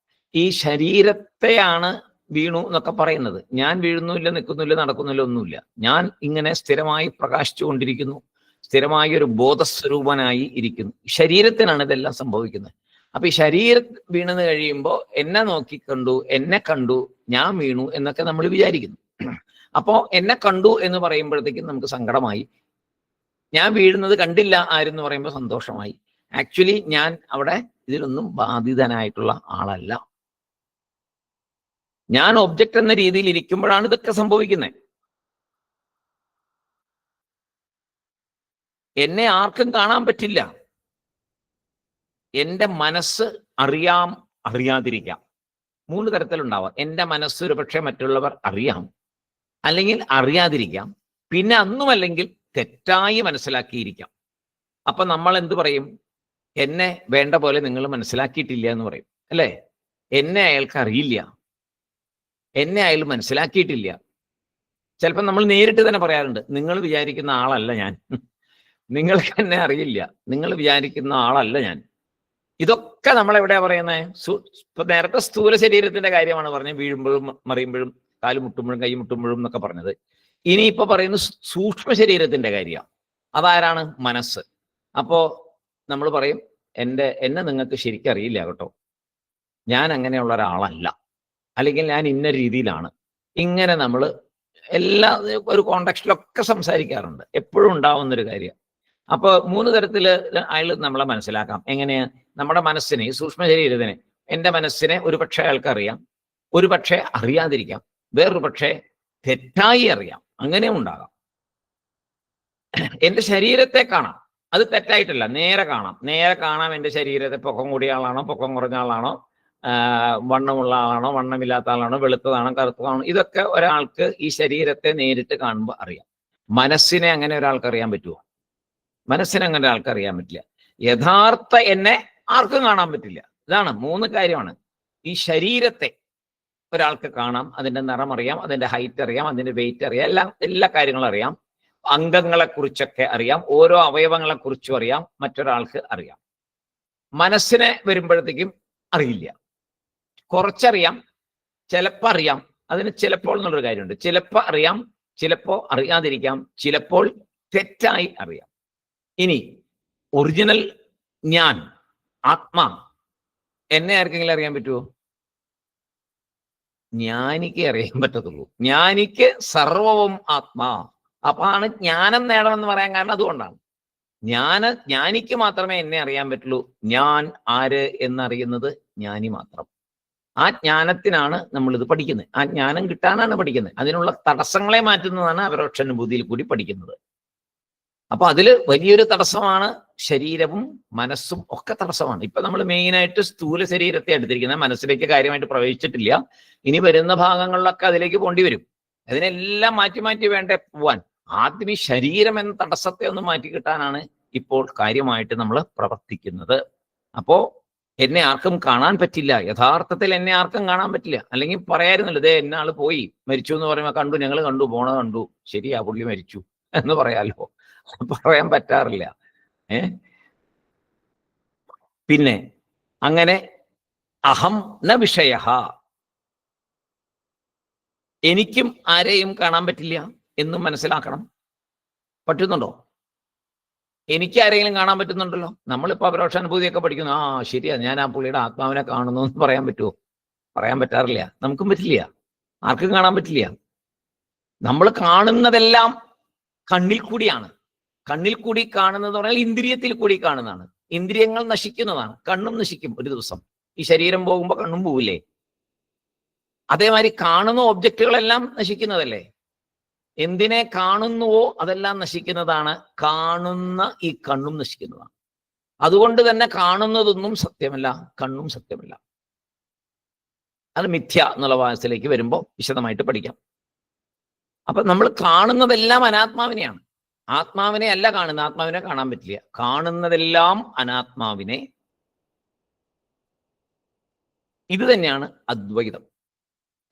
ഈ ശരീരത്തെയാണ് വീണു എന്നൊക്കെ പറയുന്നത്. ഞാൻ വീഴുന്നില്ല, നിൽക്കുന്നില്ല, നടക്കുന്നില്ല, ഒന്നുമില്ല. ഞാൻ ഇങ്ങനെ സ്ഥിരമായി പ്രകാശിച്ചു കൊണ്ടിരിക്കുന്നു, സ്ഥിരമായി ഒരു ബോധസ്വരൂപനായി ഇരിക്കുന്നു. ശരീരത്തിനാണ് ഇതെല്ലാം സംഭവിക്കുന്നത്. അപ്പൊ ഈ ശരീരം വീണെന്ന് കഴിയുമ്പോൾ എന്നെ നോക്കിക്കണ്ടു, എന്നെ കണ്ടു, ഞാൻ വീണു എന്നൊക്കെ നമ്മൾ വിചാരിക്കുന്നു. അപ്പോ എന്നെ കണ്ടു എന്ന് പറയുമ്പോഴത്തേക്കും നമുക്ക് സങ്കടമായി. ഞാൻ വീഴുന്നത് കണ്ടില്ല ആരെന്ന് പറയുമ്പോൾ സന്തോഷമായി. ആക്ച്വലി ഞാൻ അവിടെ ഇതിലൊന്നും ബാധിതനായിട്ടുള്ള ആളല്ല. ഞാൻ ഒബ്ജക്റ്റ് എന്ന രീതിയിൽ ഇരിക്കുമ്പോഴാണ് ഇതൊക്കെ സംഭവിക്കുന്നത്. എന്നെ ആർക്കും കാണാൻ പറ്റില്ല. എൻ്റെ മനസ്സ് അറിയാം, അറിയാതിരിക്കാം. 3 തരത്തിലുണ്ടാവാം. എൻ്റെ മനസ്സ് ഒരു പക്ഷേ മറ്റുള്ളവർ അറിയാം, അല്ലെങ്കിൽ അറിയാതിരിക്കാം, പിന്നെ അന്നുമല്ലെങ്കിൽ തെറ്റായി മനസ്സിലാക്കിയിരിക്കാം. അപ്പൊ നമ്മൾ എന്ത് പറയും? എന്നെ വേണ്ട പോലെ നിങ്ങൾ മനസ്സിലാക്കിയിട്ടില്ല എന്ന് പറയും, അല്ലേ? എന്നെ അയാൾക്ക് അറിയില്ല, എന്നെ അയാൾ മനസ്സിലാക്കിയിട്ടില്ല. ചിലപ്പോൾ നമ്മൾ നേരിട്ട് തന്നെ പറയാറുണ്ട്, നിങ്ങൾ വിചാരിക്കുന്ന ആളല്ല ഞാൻ, നിങ്ങൾക്ക് എന്നെ അറിയില്ല, നിങ്ങൾ വിചാരിക്കുന്ന ആളല്ല ഞാൻ. ഇതൊക്കെ നമ്മൾ എവിടെയാ പറയുന്നത്? ഇപ്പൊ നേരത്തെ സ്ഥൂല ശരീരത്തിന്റെ കാര്യമാണ് പറഞ്ഞത്, വീഴുമ്പോഴും മറിയുമ്പോഴും കാല് മുട്ടുമ്പോഴും കൈ മുട്ടുമ്പോഴും എന്നൊക്കെ പറഞ്ഞത്. ഇനി ഇപ്പൊ പറയുന്നത് സൂക്ഷ്മ ശരീരത്തിന്റെ കാര്യമാണ്. അതാരാണ്? മനസ്സ്. അപ്പോ നമ്മൾ പറയും, എന്നെ നിങ്ങൾക്ക് ശരിക്കും അറിയില്ല കേട്ടോ, ഞാൻ അങ്ങനെയുള്ള ഒരാളല്ല, അല്ലെങ്കിൽ ഞാൻ ഇന്ന രീതിയിലാണ്. ഇങ്ങനെ നമ്മൾ ഒരു കോണ്ടെക്സ്റ്റിലൊക്കെ സംസാരിക്കാറുണ്ട്, എപ്പോഴും ഉണ്ടാവുന്നൊരു കാര്യം. അപ്പൊ 3 തരത്തില് അയാൾ നമ്മളെ മനസ്സിലാക്കാം. എങ്ങനെയാ? നമ്മുടെ മനസ്സിനെ, ഈ സൂക്ഷ്മ ശരീരത്തിനെ, എൻ്റെ മനസ്സിനെ ഒരു പക്ഷേ അയാൾക്ക് അറിയാം, ഒരു പക്ഷേ അറിയാതിരിക്കാം, വേറൊരു പക്ഷേ തെറ്റായി അറിയാം, അങ്ങനെ ഉണ്ടാകാം. എൻ്റെ ശരീരത്തെ കാണാം, അത് തെറ്റായിട്ടല്ല, നേരെ കാണാം എൻ്റെ ശരീരത്തെ. പൊക്കം കൂടിയ ആളാണോ, പൊക്കം കുറഞ്ഞ ആളാണോ, വണ്ണമുള്ള ആളാണോ, വണ്ണമില്ലാത്ത ആളാണോ, വെളുത്തതാണോ, കറുത്തതാണോ, ഇതൊക്കെ ഒരാൾക്ക് ഈ ശരീരത്തെ നേരിട്ട് കാണുമ്പോൾ അറിയാം. മനസ്സിനെ അങ്ങനെ ഒരാൾക്ക് അറിയാൻ പറ്റുമോ? മനസ്സിനെ അങ്ങനെ ഒരാൾക്ക് അറിയാൻ പറ്റില്ല. യഥാർത്ഥ എന്നെ ആർക്കും കാണാൻ പറ്റില്ല. ഇതാണ് 3 കാര്യമാണ്. ഈ ശരീരത്തെ ഒരാൾക്ക് കാണാം, അതിന്റെ നിറം അറിയാം, അതിന്റെ ഹൈറ്റ് അറിയാം, അതിന്റെ വെയിറ്റ് അറിയാം, എല്ലാ കാര്യങ്ങളും അറിയാം. അംഗങ്ങളെ കുറിച്ചൊക്കെ അറിയാം, ഓരോ അവയവങ്ങളെ കുറിച്ചും അറിയാം, മറ്റൊരാൾക്ക് അറിയാം. മനസ്സിനെ വരുമ്പോഴത്തേക്കും അറിയില്ല. കുറച്ചറിയാം, ചിലപ്പോൾ അറിയാം, അതിന് ചിലപ്പോൾ എന്നുള്ളൊരു കാര്യമുണ്ട്. ചിലപ്പോൾ അറിയാം, ചിലപ്പോൾ അറിയാതിരിക്കാം, ചിലപ്പോൾ തെറ്റായി അറിയാം. ഇനി ഒറിജിനൽ ഞാൻ, ആത്മാ, എന്നെ ആർക്കെങ്കിലും അറിയാൻ പറ്റുമോ? ജ്ഞാനിക്ക് അറിയാൻ പറ്റത്തുള്ളൂ. ജ്ഞാനിക്ക് സർവവും ആത്മാ. അപ്പാണ് ജ്ഞാനം നേടണമെന്ന് പറയാൻ കാരണം അതുകൊണ്ടാണ്. ജ്ഞാനിക്ക് മാത്രമേ എന്നെ അറിയാൻ പറ്റുള്ളൂ. ഞാൻ ആര് എന്നറിയുന്നത് ജ്ഞാനി മാത്രം. ആ ജ്ഞാനത്തിനാണ് നമ്മൾ ഇത് പഠിക്കുന്നത്. ആ ജ്ഞാനം കിട്ടാനാണ് പഠിക്കുന്നത്. അതിനുള്ള തടസ്സങ്ങളെ മാറ്റുന്നതാണ് അപരോക്ഷാനുഭൂതിയിൽ കൂടി പഠിക്കുന്നത്. അപ്പൊ അതില് വലിയൊരു തടസ്സമാണ് ശരീരവും മനസ്സും ഒക്കെ തടസ്സമാണ്. ഇപ്പൊ നമ്മൾ മെയിനായിട്ട് സ്ഥൂല ശരീരത്തെ എടുത്തിരിക്കുന്നത്, മനസ്സിലേക്ക് കാര്യമായിട്ട് പ്രവേശിച്ചിട്ടില്ല. ഇനി വരുന്ന ഭാഗങ്ങളിലൊക്കെ അതിലേക്ക് പോണ്ടി വരും. അതിനെല്ലാം മാറ്റി മാറ്റി വേണ്ടേ പോവാൻ. ആദ്യം ഈ ശരീരം എന്ന തടസ്സത്തെ ഒന്ന് മാറ്റി കിട്ടാനാണ് ഇപ്പോൾ കാര്യമായിട്ട് നമ്മൾ പ്രവർത്തിക്കുന്നത്. അപ്പോ എന്നെ ആർക്കും കാണാൻ പറ്റില്ല. യഥാർത്ഥത്തിൽ എന്നെ ആർക്കും കാണാൻ പറ്റില്ല. അല്ലെങ്കിൽ പറയായിരുന്നല്ലോ, ഇതേ എന്നെ ആള് പോയി മരിച്ചു എന്ന് പറയുമ്പോൾ കണ്ടു, ഞങ്ങൾ കണ്ടു, പോണത് കണ്ടു, ശരിയാ പുള്ളി മരിച്ചു എന്ന് പറയാലോ. പറയാൻ പറ്റാറില്ല. പിന്നെ അങ്ങനെ അഹം ന വിഷയ, എനിക്കും ആരെയും കാണാൻ പറ്റില്ല എന്നും മനസ്സിലാക്കണം. പറ്റുന്നുണ്ടോ? എനിക്ക് ആരെങ്കിലും കാണാൻ പറ്റുന്നുണ്ടല്ലോ. നമ്മളിപ്പോൾ അപരോക്ഷാനുഭൂതിയൊക്കെ പഠിക്കുന്നു. ആ ശരിയാ, ഞാൻ ആ പുള്ളിയുടെ ആത്മാവിനെ കാണുന്നു എന്ന് പറയാൻ പറ്റുമോ? പറയാൻ പറ്റാറില്ല. നമുക്കും പറ്റില്ല, ആർക്കും കാണാൻ പറ്റില്ല. നമ്മൾ കാണുന്നതെല്ലാം കണ്ണിൽ കൂടിയാണ്. കണ്ണിൽ കൂടി കാണുന്നത് പറഞ്ഞാൽ ഇന്ദ്രിയത്തിൽ കൂടി കാണുന്നതാണ്. ഇന്ദ്രിയങ്ങൾ നശിക്കുന്നതാണ്. കണ്ണും നശിക്കും ഒരു ദിവസം. ഈ ശരീരം പോകുമ്പോൾ കണ്ണും പോവില്ലേ? അതേമാതിരി കാണുന്ന ഒബ്ജക്റ്റുകളെല്ലാം നശിക്കുന്നതല്ലേ? എന്തിനെ കാണുന്നുവോ അതെല്ലാം നശിക്കുന്നതാണ്. കാണുന്ന ഈ കണ്ണും നശിക്കുന്നതാണ്. അതുകൊണ്ട് തന്നെ കാണുന്നതൊന്നും സത്യമല്ല, കണ്ണും സത്യമല്ല. അത് മിഥ്യ എന്നുള്ള വാസത്തിലേക്ക് വരുമ്പോൾ വിശദമായിട്ട് പഠിക്കാം. അപ്പൊ നമ്മൾ കാണുന്നതെല്ലാം അനാത്മാവിനെയാണ്. ആത്മാവിനെ അല്ല കാണുന്നത്. ആത്മാവിനെ കാണാൻ പറ്റില്ല. കാണുന്നതെല്ലാം അനാത്മാവിനെ. ഇത് തന്നെയാണ് അദ്വൈതം.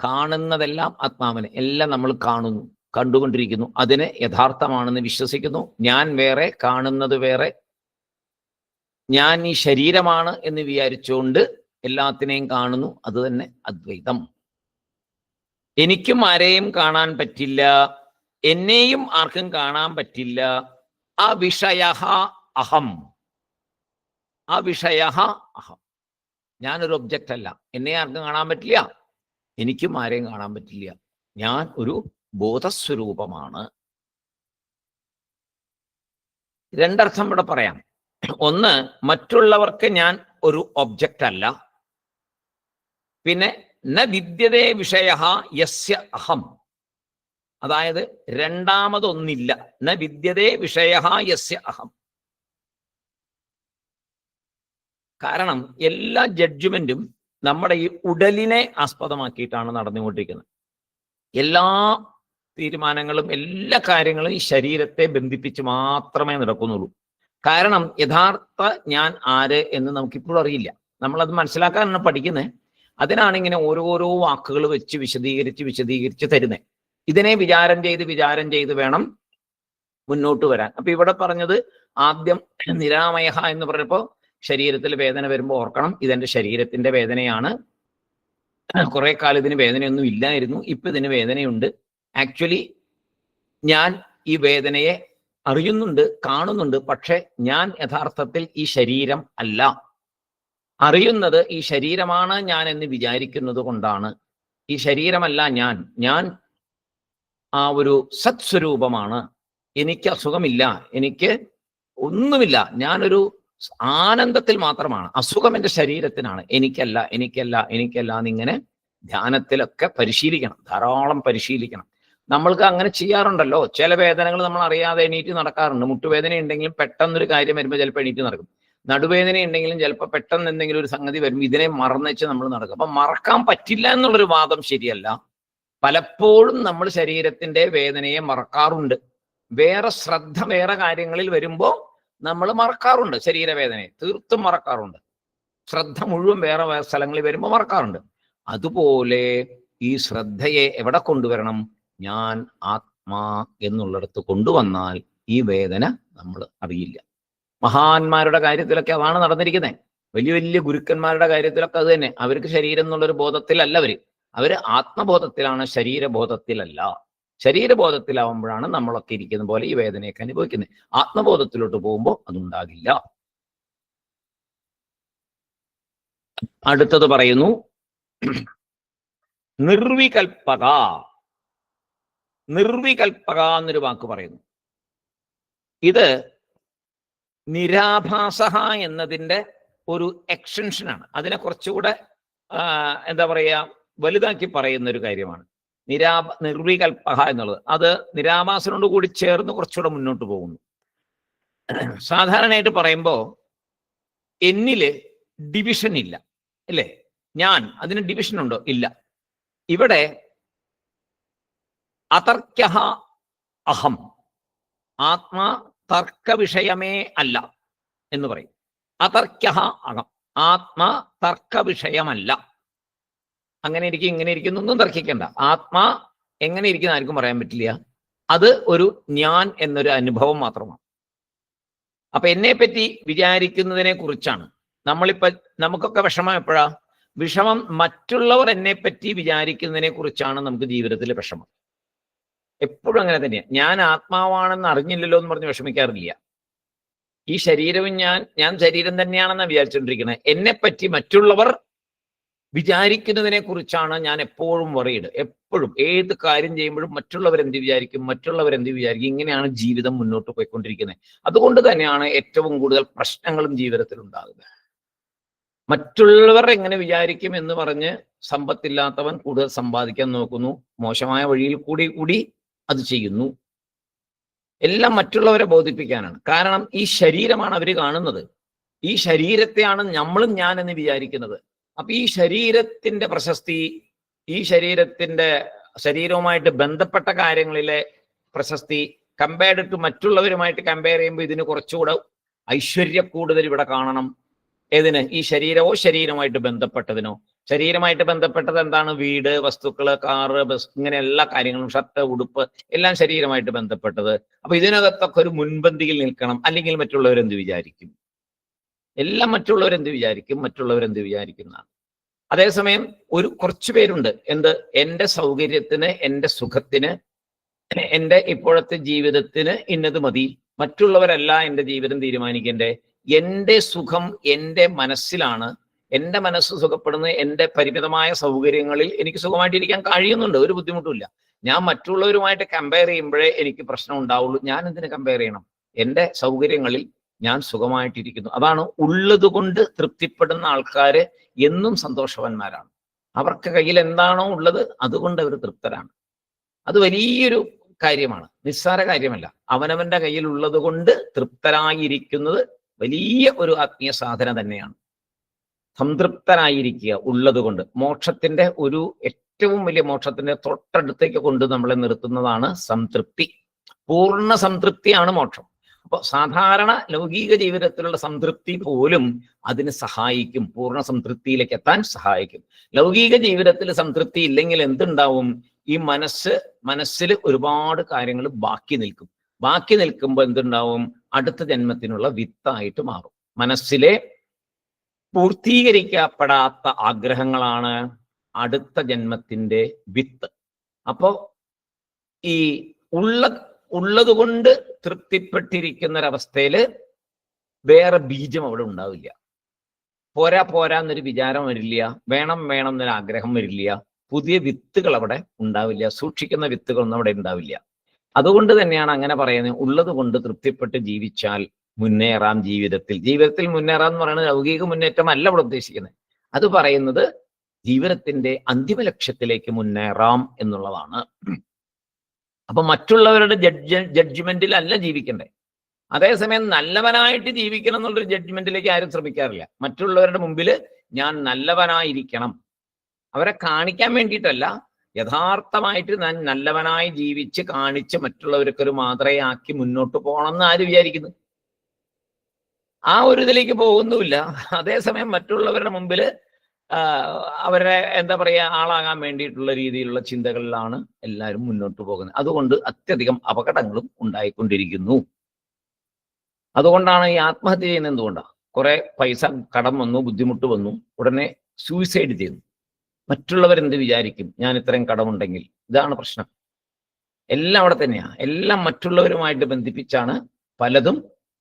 കാണുന്നതെല്ലാം ആത്മാവിനെ, എല്ലാം നമ്മൾ കാണുന്നു, കണ്ടുകൊണ്ടിരിക്കുന്നു, അതിനെ യഥാർത്ഥമാണെന്ന് വിശ്വസിക്കുന്നു. ഞാൻ വേറെ, കാണുന്നത് വേറെ. ഞാൻ ഈ ശരീരമാണ് എന്ന് വിചാരിച്ചുകൊണ്ട് എല്ലാത്തിനെയും കാണുന്നു. അത് തന്നെ അദ്വൈതം. എനിക്കും ആരെയും കാണാൻ പറ്റില്ല, എന്നെയും ആർക്കും കാണാൻ പറ്റില്ല. അവിഷയ അഹം. അവിഷയ അഹം. ഞാനൊരു ഒബ്ജക്റ്റ് അല്ല. എന്നെ ആർക്കും കാണാൻ പറ്റില്ല, എനിക്കും ആരെയും കാണാൻ പറ്റില്ല. ഞാൻ ഒരു ബോധസ്വരൂപമാണ്. രണ്ടർത്ഥം ഇവിടെ പറയാം. ഒന്ന്, മറ്റുള്ളവർക്ക് ഞാൻ ഒരു ഒബ്ജക്റ്റ് അല്ല. പിന്നെ ന വിദ്യതേ വിഷയ യസ്യ അഹം. അതായത് രണ്ടാമതൊന്നില്ല. ന വിദ്യതേ വിഷയ യസ്യ അഹം. കാരണം എല്ലാ ജഡ്ജ്മെന്റും നമ്മുടെ ഈ ഉടലിനെ ആസ്പദമാക്കിയിട്ടാണ് നടന്നുകൊണ്ടിരിക്കുന്നത്. എല്ലാ തീരുമാനങ്ങളും എല്ലാ കാര്യങ്ങളും ഈ ശരീരത്തെ ബന്ധിപ്പിച്ച് മാത്രമേ നടക്കുന്നുള്ളൂ. കാരണം യഥാർത്ഥ ഞാൻ ആര് എന്ന് നമുക്കിപ്പോഴും അറിയില്ല. നമ്മളത് മനസ്സിലാക്കാനാണ് പഠിക്കുന്നത്. അതിനാണ് ഇങ്ങനെ ഓരോരോ വാക്കുകൾ വെച്ച് വിശദീകരിച്ച് തരുന്നത്. ഇതിനെ വിചാരം ചെയ്ത് വേണം മുന്നോട്ട് വരാൻ. അപ്പൊ ഇവിടെ പറഞ്ഞത് ആദ്യം നിരാമയ എന്ന് പറഞ്ഞപ്പോൾ ശരീരത്തിൽ വേദന വരുമ്പോൾ ഓർക്കണം, ഇതെന്റെ ശരീരത്തിന്റെ വേദനയാണ്. കുറെ കാലം ഇതിന് വേദനയൊന്നും ഇല്ലായിരുന്നു, ഇപ്പൊ ഇതിന് വേദനയുണ്ട്. ആക്ച്വലി ഞാൻ ഈ വേദനയെ അറിയുന്നുണ്ട്, കാണുന്നുണ്ട്. പക്ഷെ ഞാൻ യഥാർത്ഥത്തിൽ ഈ ശരീരം അല്ല. അറിയുന്നത് ഈ ശരീരമാണ് ഞാൻ എന്ന് വിചാരിക്കുന്നത് കൊണ്ടാണ്. ഈ ശരീരമല്ല ഞാൻ ആ ഒരു സത്സ്വരൂപമാണ്. എനിക്ക് അസുഖമില്ല, എനിക്ക് ഒന്നുമില്ല. ഞാനൊരു ആനന്ദത്തിൽ മാത്രമാണ്. അസുഖം എൻ്റെ ശരീരത്തിനാണ്, എനിക്കല്ല എന്നിങ്ങനെ ധ്യാനത്തിലൊക്കെ പരിശീലിക്കണം, ധാരാളം പരിശീലിക്കണം. നമ്മൾക്ക് അങ്ങനെ ചെയ്യാറുണ്ടല്ലോ. ചില വേദനകൾ നമ്മൾ അറിയാതെ എണീറ്റ് നടക്കാറുണ്ട്. മുട്ടുവേദന ഉണ്ടെങ്കിലും പെട്ടെന്നൊരു കാര്യം വരുമ്പോൾ ചിലപ്പോൾ എണീറ്റ് നടക്കും. നടുവേദന ഉണ്ടെങ്കിലും ചിലപ്പോൾ പെട്ടെന്ന് എന്തെങ്കിലും ഒരു സംഗതി വരുമ്പോൾ ഇതിനെ മറന്നുവെച്ച് നമ്മൾ നടക്കും. അപ്പൊ മറക്കാൻ പറ്റില്ല എന്നുള്ളൊരു വാദം ശരിയല്ല. പലപ്പോഴും നമ്മൾ ശരീരത്തിന്റെ വേദനയെ മറക്കാറുണ്ട്. വേറെ ശ്രദ്ധ വേറെ കാര്യങ്ങളിൽ വരുമ്പോൾ നമ്മൾ മറക്കാറുണ്ട്. ശരീരവേദനയെ തീർത്തും മറക്കാറുണ്ട്. ശ്രദ്ധ മുഴുവൻ വേറെ സ്ഥലങ്ങളിൽ വരുമ്പോൾ മറക്കാറുണ്ട്. അതുപോലെ ഈ ശ്രദ്ധയെ എവിടെ കൊണ്ടുവരണം? ഞാൻ ആത്മാ എന്നുള്ളിടത്ത് കൊണ്ടുവന്നാൽ ഈ വേദന നമ്മൾ അറിയില്ല. മഹാന്മാരുടെ കാര്യത്തിലൊക്കെ അതാണ് നടന്നിരിക്കുന്നത്. വലിയ വലിയ ഗുരുക്കന്മാരുടെ കാര്യത്തിലൊക്കെ അത് തന്നെ. അവർക്ക് ശരീരം എന്നുള്ളൊരു ബോധത്തിലല്ല അവര്. അവര് ആത്മബോധത്തിലാണ്, ശരീരബോധത്തിലല്ല. ശരീരബോധത്തിലാവുമ്പോഴാണ് നമ്മളൊക്കെ ഇരിക്കുന്ന പോലെ ഈ വേദനയൊക്കെ അനുഭവിക്കുന്നത്. ആത്മബോധത്തിലോട്ട് പോകുമ്പോൾ അതുണ്ടാകില്ല. അടുത്തത് പറയുന്നു, നിർവികൽപ്പക. നിർവികൽപ്പക എന്നൊരു വാക്ക് പറയുന്നു. ഇത് നിരാഭാസ എന്നതിൻ്റെ ഒരു എക്സ്റ്റൻഷനാണ്. അതിനെ കുറച്ചുകൂടെ എന്താ പറയുക, വലുതാക്കി പറയുന്ന ഒരു കാര്യമാണ് നിർവികൽപ്പക എന്നുള്ളത്. അത് നിരാഭാസനോട് കൂടി ചേർന്ന് കുറച്ചുകൂടെ മുന്നോട്ട് പോകുന്നു. സാധാരണയായിട്ട് പറയുമ്പോൾ എന്നില് ഡിവിഷൻ ഇല്ല, അല്ലേ? ഞാൻ, അതിന് ഡിവിഷൻ ഉണ്ടോ? ഇല്ല. ഇവിടെ അതർക്യഃ അഹം, ആത്മാ തർക്ക വിഷയമേ അല്ല എന്ന് പറയും. അതർക്യഃ അഹം, ആത്മാ തർക്ക വിഷയമല്ല. അങ്ങനെ ഇരിക്കും, ഇങ്ങനെ ഇരിക്കുന്നൊന്നും തർക്കിക്കണ്ട. ആത്മാ എങ്ങനെ ഇരിക്കുന്ന ആർക്കും പറയാൻ പറ്റില്ല. അത് ഒരു ഞാൻ എന്നൊരു അനുഭവം മാത്രമാണ്. അപ്പൊ എന്നെ പറ്റി വിചാരിക്കുന്നതിനെ കുറിച്ചാണ് നമുക്കൊക്കെ വിഷമം എപ്പോഴാ? വിഷമം മറ്റുള്ളവർ എന്നെ പറ്റി വിചാരിക്കുന്നതിനെ കുറിച്ചാണ് നമുക്ക് ജീവിതത്തിൽ വിഷമം. എപ്പോഴും അങ്ങനെ തന്നെയാണ്. ഞാൻ ആത്മാവാണെന്ന് അറിഞ്ഞില്ലല്ലോ എന്ന് പറഞ്ഞ് വിഷമിക്കാറില്ല. ഈ ശരീരവും ഞാൻ ശരീരം തന്നെയാണെന്നാണ് വിചാരിച്ചുകൊണ്ടിരിക്കുന്നത്. എന്നെപ്പറ്റി മറ്റുള്ളവർ വിചാരിക്കുന്നതിനെ കുറിച്ചാണ് ഞാൻ എപ്പോഴും വറീഡ്. എപ്പോഴും ഏത് കാര്യം ചെയ്യുമ്പോഴും മറ്റുള്ളവരെന്ത് വിചാരിക്കും, മറ്റുള്ളവരെന്ത് വിചാരിക്കും, ഇങ്ങനെയാണ് ജീവിതം മുന്നോട്ട് പോയിക്കൊണ്ടിരിക്കുന്നത്. അതുകൊണ്ട് തന്നെയാണ് ഏറ്റവും കൂടുതൽ പ്രശ്നങ്ങളും ജീവിതത്തിൽ ഉണ്ടാകുന്നത്. മറ്റുള്ളവർ എങ്ങനെ വിചാരിക്കും എന്ന് പറഞ്ഞ് സമ്പത്തില്ലാത്തവൻ കൂടുതൽ സമ്പാദിക്കാൻ നോക്കുന്നു, മോശമായ വഴിയിൽ കൂടി അത് ചെയ്യുന്നു. എല്ലാം മറ്റുള്ളവരെ ബോധിപ്പിക്കാനാണ്. കാരണം ഈ ശരീരമാണ് അവർ കാണുന്നത്. ഈ ശരീരത്തെയാണ് നമ്മളും ഞാൻ എന്ന് വിചാരിക്കുന്നത്. അപ്പൊ ഈ ശരീരത്തിന്റെ പ്രശസ്തി, ഈ ശരീരവുമായിട്ട് ബന്ധപ്പെട്ട കാര്യങ്ങളിലെ പ്രശസ്തി കമ്പയർഡ് ടു മറ്റുള്ളവരുമായിട്ട് കമ്പയർ ചെയ്യുമ്പോൾ ഇതിന് കുറച്ചുകൂടെ ഐശ്വര്യ കൂടുതൽ ഇവിടെ കാണണം. ഏതിന്? ഈ ശരീരമോ ശരീരമായിട്ട് ബന്ധപ്പെട്ടതിനോ? ശരീരമായിട്ട് ബന്ധപ്പെട്ടത് എന്താണ്? വീട്, വസ്തുക്കള്, കാറ്, ബസ്, ഇങ്ങനെ എല്ലാ കാര്യങ്ങളും, ഷർട്ട്, ഉടുപ്പ്, എല്ലാം ശരീരമായിട്ട് ബന്ധപ്പെട്ടത്. അപ്പൊ ഇതിനകത്തൊക്കെ ഒരു മുൻപന്തിയിൽ നിൽക്കണം. അല്ലെങ്കിൽ മറ്റുള്ളവരെന്ത് വിചാരിക്കും? എല്ലാം മറ്റുള്ളവരെന്ത് വിചാരിക്കുന്നതാണ്. അതേസമയം കുറച്ചു പേരുണ്ട്, എൻ്റെ സൗകര്യത്തിന്, എൻ്റെ സുഖത്തിന്, എൻ്റെ ഇപ്പോഴത്തെ ജീവിതത്തിന് ഇന്നത് മതി, മറ്റുള്ളവരല്ല എൻ്റെ ജീവിതം തീരുമാനിക്കേണ്ടേ. എൻ്റെ സുഖം എൻ്റെ മനസ്സിലാണ്. എൻ്റെ മനസ്സ് സുഖപ്പെടുന്ന എൻ്റെ പരിമിതമായ സൗകര്യങ്ങളിൽ എനിക്ക് സുഖമായിട്ടിരിക്കാൻ കഴിയുന്നുണ്ട്, ഒരു ബുദ്ധിമുട്ടുമില്ല. ഞാൻ മറ്റുള്ളവരുമായിട്ട് കമ്പയർ ചെയ്യുമ്പോഴേ എനിക്ക് പ്രശ്നം ഉണ്ടാവുള്ളൂ. ഞാൻ എന്തിനു കമ്പയർ ചെയ്യണം? എൻ്റെ സൗകര്യങ്ങളിൽ ഞാൻ സുഖമായിട്ടിരിക്കുന്നു. അതാണ് ഉള്ളത് കൊണ്ട് തൃപ്തിപ്പെടുന്ന ആൾക്കാര് എന്നും സന്തോഷവാന്മാരാണ്. അവർക്ക് കയ്യിൽ എന്താണോ ഉള്ളത് അതുകൊണ്ട് അവർ തൃപ്തരാണ്. അത് വലിയൊരു കാര്യമാണ്, നിസ്സാര കാര്യമല്ല. അവനവന്റെ കയ്യിൽ ഉള്ളത് കൊണ്ട് തൃപ്തരായിരിക്കുന്നത് വലിയ ഒരു ആത്മീയ സാധന തന്നെയാണ്. സംതൃപ്തരായിരിക്കുക ഉള്ളത് കൊണ്ട്. മോക്ഷത്തിന്റെ ഏറ്റവും വലിയ മോക്ഷത്തിന്റെ തൊട്ടടുത്തേക്ക് കൊണ്ട് നമ്മളെ നിർത്തുന്നതാണ് സംതൃപ്തി. പൂർണ്ണ സംതൃപ്തിയാണ് മോക്ഷം. അപ്പോൾ സാധാരണ ലൗകിക ജീവിതത്തിലുള്ള സംതൃപ്തി പോലും അതിന് സഹായിക്കും, പൂർണ്ണ സംതൃപ്തിയിലേക്ക് എത്താൻ സഹായിക്കും. ലൗകിക ജീവിതത്തിൽ സംതൃപ്തി ഇല്ലെങ്കിൽ എന്തുണ്ടാവും? ഈ മനസ്സിൽ ഒരുപാട് കാര്യങ്ങൾ ബാക്കി നിൽക്കും. ബാക്കി നിൽക്കുമ്പോൾ എന്തുണ്ടാവും? അടുത്ത ജന്മത്തിനുള്ള വിത്തായിട്ട് മാറും. മനസ്സിലെ പൂർത്തീകരിക്കപ്പെടാത്ത ആഗ്രഹങ്ങളാണ് അടുത്ത ജന്മത്തിന്റെ വിത്ത്. അപ്പോ ഈ ഉള്ളത് കൊണ്ട് തൃപ്തിപ്പെട്ടിരിക്കുന്ന ഒരവസ്ഥയില് വേറെ ബീജം അവിടെ ഉണ്ടാവില്ല. പോരാ എന്നൊരു വിചാരം വരില്ല, വേണം എന്നൊരു ആഗ്രഹം വരില്ല, പുതിയ വിത്തുകൾ അവിടെ ഉണ്ടാവില്ല, സൂക്ഷിക്കുന്ന വിത്തുകളൊന്നും അവിടെ ഉണ്ടാവില്ല. അതുകൊണ്ട് തന്നെയാണ് അങ്ങനെ പറയുന്നത്, ഉള്ളത് കൊണ്ട് തൃപ്തിപ്പെട്ട് ജീവിച്ചാൽ മുന്നേറാം ജീവിതത്തിൽ മുന്നേറാം എന്ന് പറയുന്നത് ലൗകിക മുന്നേറ്റം അല്ല ഇവിടെ ഉദ്ദേശിക്കുന്നത്. അത് പറയുന്നത് ജീവിതത്തിന്റെ അന്തിമ ലക്ഷ്യത്തിലേക്ക് മുന്നേറാം എന്നുള്ളതാണ്. അപ്പൊ മറ്റുള്ളവരുടെ ജഡ്ജ്മെന്റിൽ അല്ല ജീവിക്കണ്ടേ. അതേസമയം നല്ലവനായിട്ട് ജീവിക്കണം എന്നുള്ളൊരു ജഡ്ജ്മെന്റിലേക്ക് ആരും ശ്രമിക്കാറില്ല. മറ്റുള്ളവരുടെ മുമ്പിൽ ഞാൻ നല്ലവനായിരിക്കണം, അവരെ കാണിക്കാൻ വേണ്ടിയിട്ടല്ല, യഥാർത്ഥമായിട്ട് ഞാൻ നല്ലവനായി ജീവിച്ച് കാണിച്ച് മറ്റുള്ളവർക്കൊരു മാതൃകയാക്കി മുന്നോട്ട് പോകണം എന്ന് ആര് വിചാരിക്കുന്നു? ആ ഒരു ഇതിലേക്ക് പോകുന്നുമില്ല. അതേസമയം മറ്റുള്ളവരുടെ മുമ്പിൽ അവരെ എന്താ പറയുക, ആളാകാൻ വേണ്ടിയിട്ടുള്ള രീതിയിലുള്ള ചിന്തകളിലാണ് എല്ലാവരും മുന്നോട്ട് പോകുന്നത്. അതുകൊണ്ട് അത്യധികം അപകടങ്ങളും ഉണ്ടായിക്കൊണ്ടിരിക്കുന്നു. അതുകൊണ്ടാണ് ഈ ആത്മഹത്യ ചെയ്യുന്നത്. എന്തുകൊണ്ടാണ്? കുറെ പൈസ കടം വന്നു, ബുദ്ധിമുട്ട് വന്നു, ഉടനെ സൂയിസൈഡ് ചെയ്യുന്നു. മറ്റുള്ളവരെന്ത് വിചാരിക്കും ഞാൻ ഇത്രയും കടമുണ്ടെങ്കിൽ? ഇതാണ് പ്രശ്നം. എല്ലാം അവിടെ തന്നെയാണ്. എല്ലാം മറ്റുള്ളവരുമായിട്ട് ബന്ധിപ്പിച്ചാണ് പലതും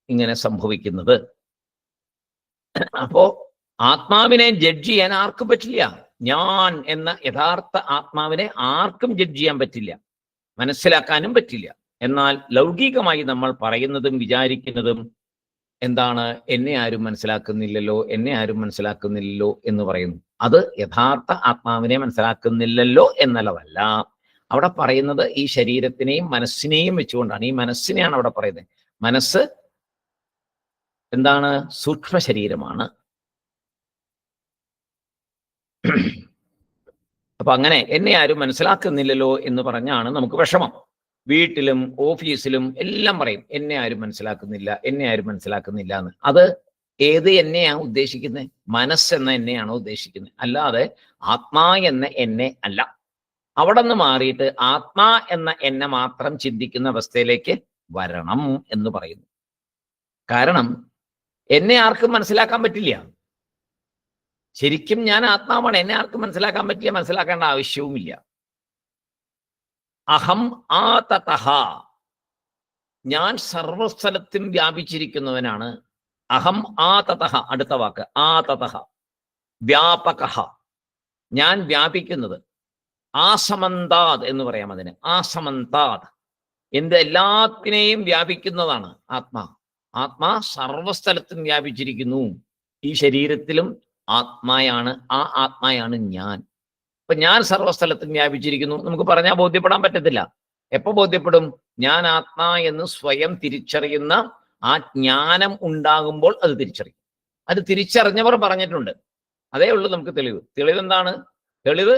ഇങ്ങനെ സംഭവിക്കുന്നത്. അപ്പോ ആത്മാവിനെ ജഡ്ജ് ചെയ്യാൻ ആർക്കും പറ്റില്ല. ഞാൻ എന്ന യഥാർത്ഥ ആത്മാവിനെ ആർക്കും ജഡ്ജ് ചെയ്യാൻ പറ്റില്ല, മനസ്സിലാക്കാനും പറ്റില്ല. എന്നാൽ ലൗകികമായി നമ്മൾ പറയുന്നതും വിചാരിക്കുന്നതും എന്താണ്? എന്നെ ആരും മനസ്സിലാക്കുന്നില്ലല്ലോ, എന്നെ ആരും മനസ്സിലാക്കുന്നില്ലല്ലോ എന്ന് പറയുന്നു. അത് യഥാർത്ഥ ആത്മാവിനെ മനസ്സിലാക്കുന്നില്ലല്ലോ എന്നുള്ളതല്ല. അവിടെ പറയുന്നത് ഈ ശരീരത്തിനെയും മനസ്സിനെയും വെച്ചുകൊണ്ടാണ്. ഈ മനസ്സിനെയാണ് അവിടെ പറയുന്നത്. മനസ്സ് എന്താണ്? സൂക്ഷ്മ ശരീരമാണ്. അപ്പൊ അങ്ങനെ എന്നെ ആരും മനസ്സിലാക്കുന്നില്ലല്ലോ എന്ന് പറഞ്ഞാണ് നമുക്ക് വിഷമം. വീട്ടിലും ഓഫീസിലും എല്ലാം പറയും എന്നെ ആരും മനസ്സിലാക്കുന്നില്ല, എന്നെ ആരും മനസ്സിലാക്കുന്നില്ല എന്ന്. അത് ഏത് എന്നെയാണ് ഉദ്ദേശിക്കുന്നത്? മനസ്സെന്ന എന്നെയാണോ ഉദ്ദേശിക്കുന്നത്? അല്ലാതെ ആത്മാ എന്ന എന്നെ അല്ല. അവിടെ നിന്ന് മാറിയിട്ട് ആത്മാ എന്ന എന്നെ മാത്രം ചിന്തിക്കുന്ന അവസ്ഥയിലേക്ക് വരണം എന്ന് പറയുന്നു. കാരണം എന്നെ ആർക്കും മനസ്സിലാക്കാൻ പറ്റില്ല. ശരിക്കും ഞാൻ ആത്മാവാണ്, എന്നെ ആർക്കും മനസ്സിലാക്കാൻ പറ്റില്ല, മനസ്സിലാക്കേണ്ട ആവശ്യവുമില്ല. അഹം ആതതഃ, ഞാൻ സർവസ്ഥലത്തും വ്യാപിച്ചിരിക്കുന്നവനാണ്. അഹം ആതതഃ, അടുത്ത വാക്ക് ആതതഃ, വ്യാപകഃ, ഞാൻ വ്യാപിക്കുന്നത്. ആസമന്താത് എന്ന് പറയാം അതിന്. ആസമന്താത്, എന്ത്? എല്ലാത്തിനെയും വ്യാപിക്കുന്നതാണ് ആത്മാ. ആത്മാ സർവസ്ഥലത്തും വ്യാപിച്ചിരിക്കുന്നു. ഈ ശരീരത്തിലും ആത്മായാണ്. ആ ആത്മായാണ് ഞാൻ. അപ്പൊ ഞാൻ സർവസ്ഥലത്തും വ്യാപിച്ചിരിക്കുന്നു നമുക്ക് പറഞ്ഞാൽ ബോധ്യപ്പെടാൻ പറ്റത്തില്ല. എപ്പോ ബോധ്യപ്പെടും? ഞാൻ ആത്മാ എന്ന് സ്വയം തിരിച്ചറിയുന്ന ആ ജ്ഞാനം ഉണ്ടാകുമ്പോൾ അത് തിരിച്ചറിയും. അത് തിരിച്ചറിഞ്ഞവർ പറഞ്ഞിട്ടുണ്ട്. അതേ ഉള്ളൂ നമുക്ക് തെളിവ്. തെളിവ് എന്താണ്? തെളിവ്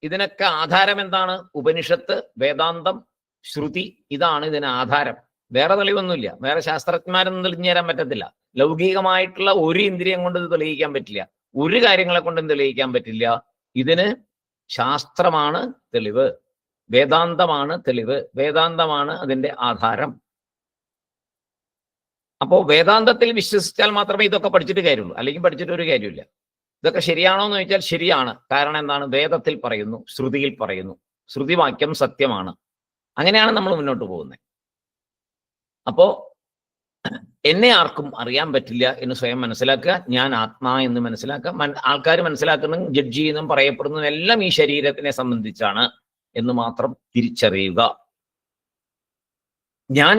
ഇതിനൊക്കെ ആധാരം എന്താണ്? ഉപനിഷത്ത്, വേദാന്തം, ശ്രുതി, ഇതാണ് ഇതിന് ആധാരം. വേറെ തെളിവൊന്നുമില്ല. വേറെ ശാസ്ത്രജ്ഞന്മാരൊന്നും തെളിഞ്ഞു തരാൻ പറ്റത്തില്ല. ലൗകികമായിട്ടുള്ള ഒരു ഇന്ദ്രിയം കൊണ്ട് ഇത് തെളിയിക്കാൻ പറ്റില്ല. ഒരു കാര്യങ്ങളെ കൊണ്ടും തെളിയിക്കാൻ പറ്റില്ല. ഇതിന് ശാസ്ത്രമാണ് തെളിവ്, വേദാന്തമാണ് തെളിവ്, വേദാന്തമാണ് അതിന്റെ ആധാരം. അപ്പോ വേദാന്തത്തിൽ വിശ്വസിച്ചാൽ മാത്രമേ ഇതൊക്കെ പഠിച്ചിട്ട് കാര്യമുള്ളൂ, അല്ലെങ്കിൽ പഠിച്ചിട്ട് ഒരു കാര്യമില്ല. ഇതൊക്കെ ശരിയാണോ എന്ന് ചോദിച്ചാൽ ശരിയാണ്. കാരണം എന്താണ്? വേദത്തിൽ പറയുന്നു, ശ്രുതിയിൽ പറയുന്നു, ശ്രുതിവാക്യം സത്യമാണ്. അങ്ങനെയാണ് നമ്മൾ മുന്നോട്ട് പോകുന്നത്. അപ്പോ എന്നെ ആർക്കും അറിയാൻ പറ്റില്ല എന്ന് സ്വയം മനസ്സിലാക്കുക. ഞാൻ ആത്മാ എന്ന് മനസ്സിലാക്കുക. ആൾക്കാർ മനസ്സിലാക്കുന്നതും ജഡ്ജ് ചെയ്യുന്നതും പറയപ്പെടുന്നതും എല്ലാം ഈ ശരീരത്തിനെ സംബന്ധിച്ചാണ് എന്ന് മാത്രം തിരിച്ചറിയുക. ഞാൻ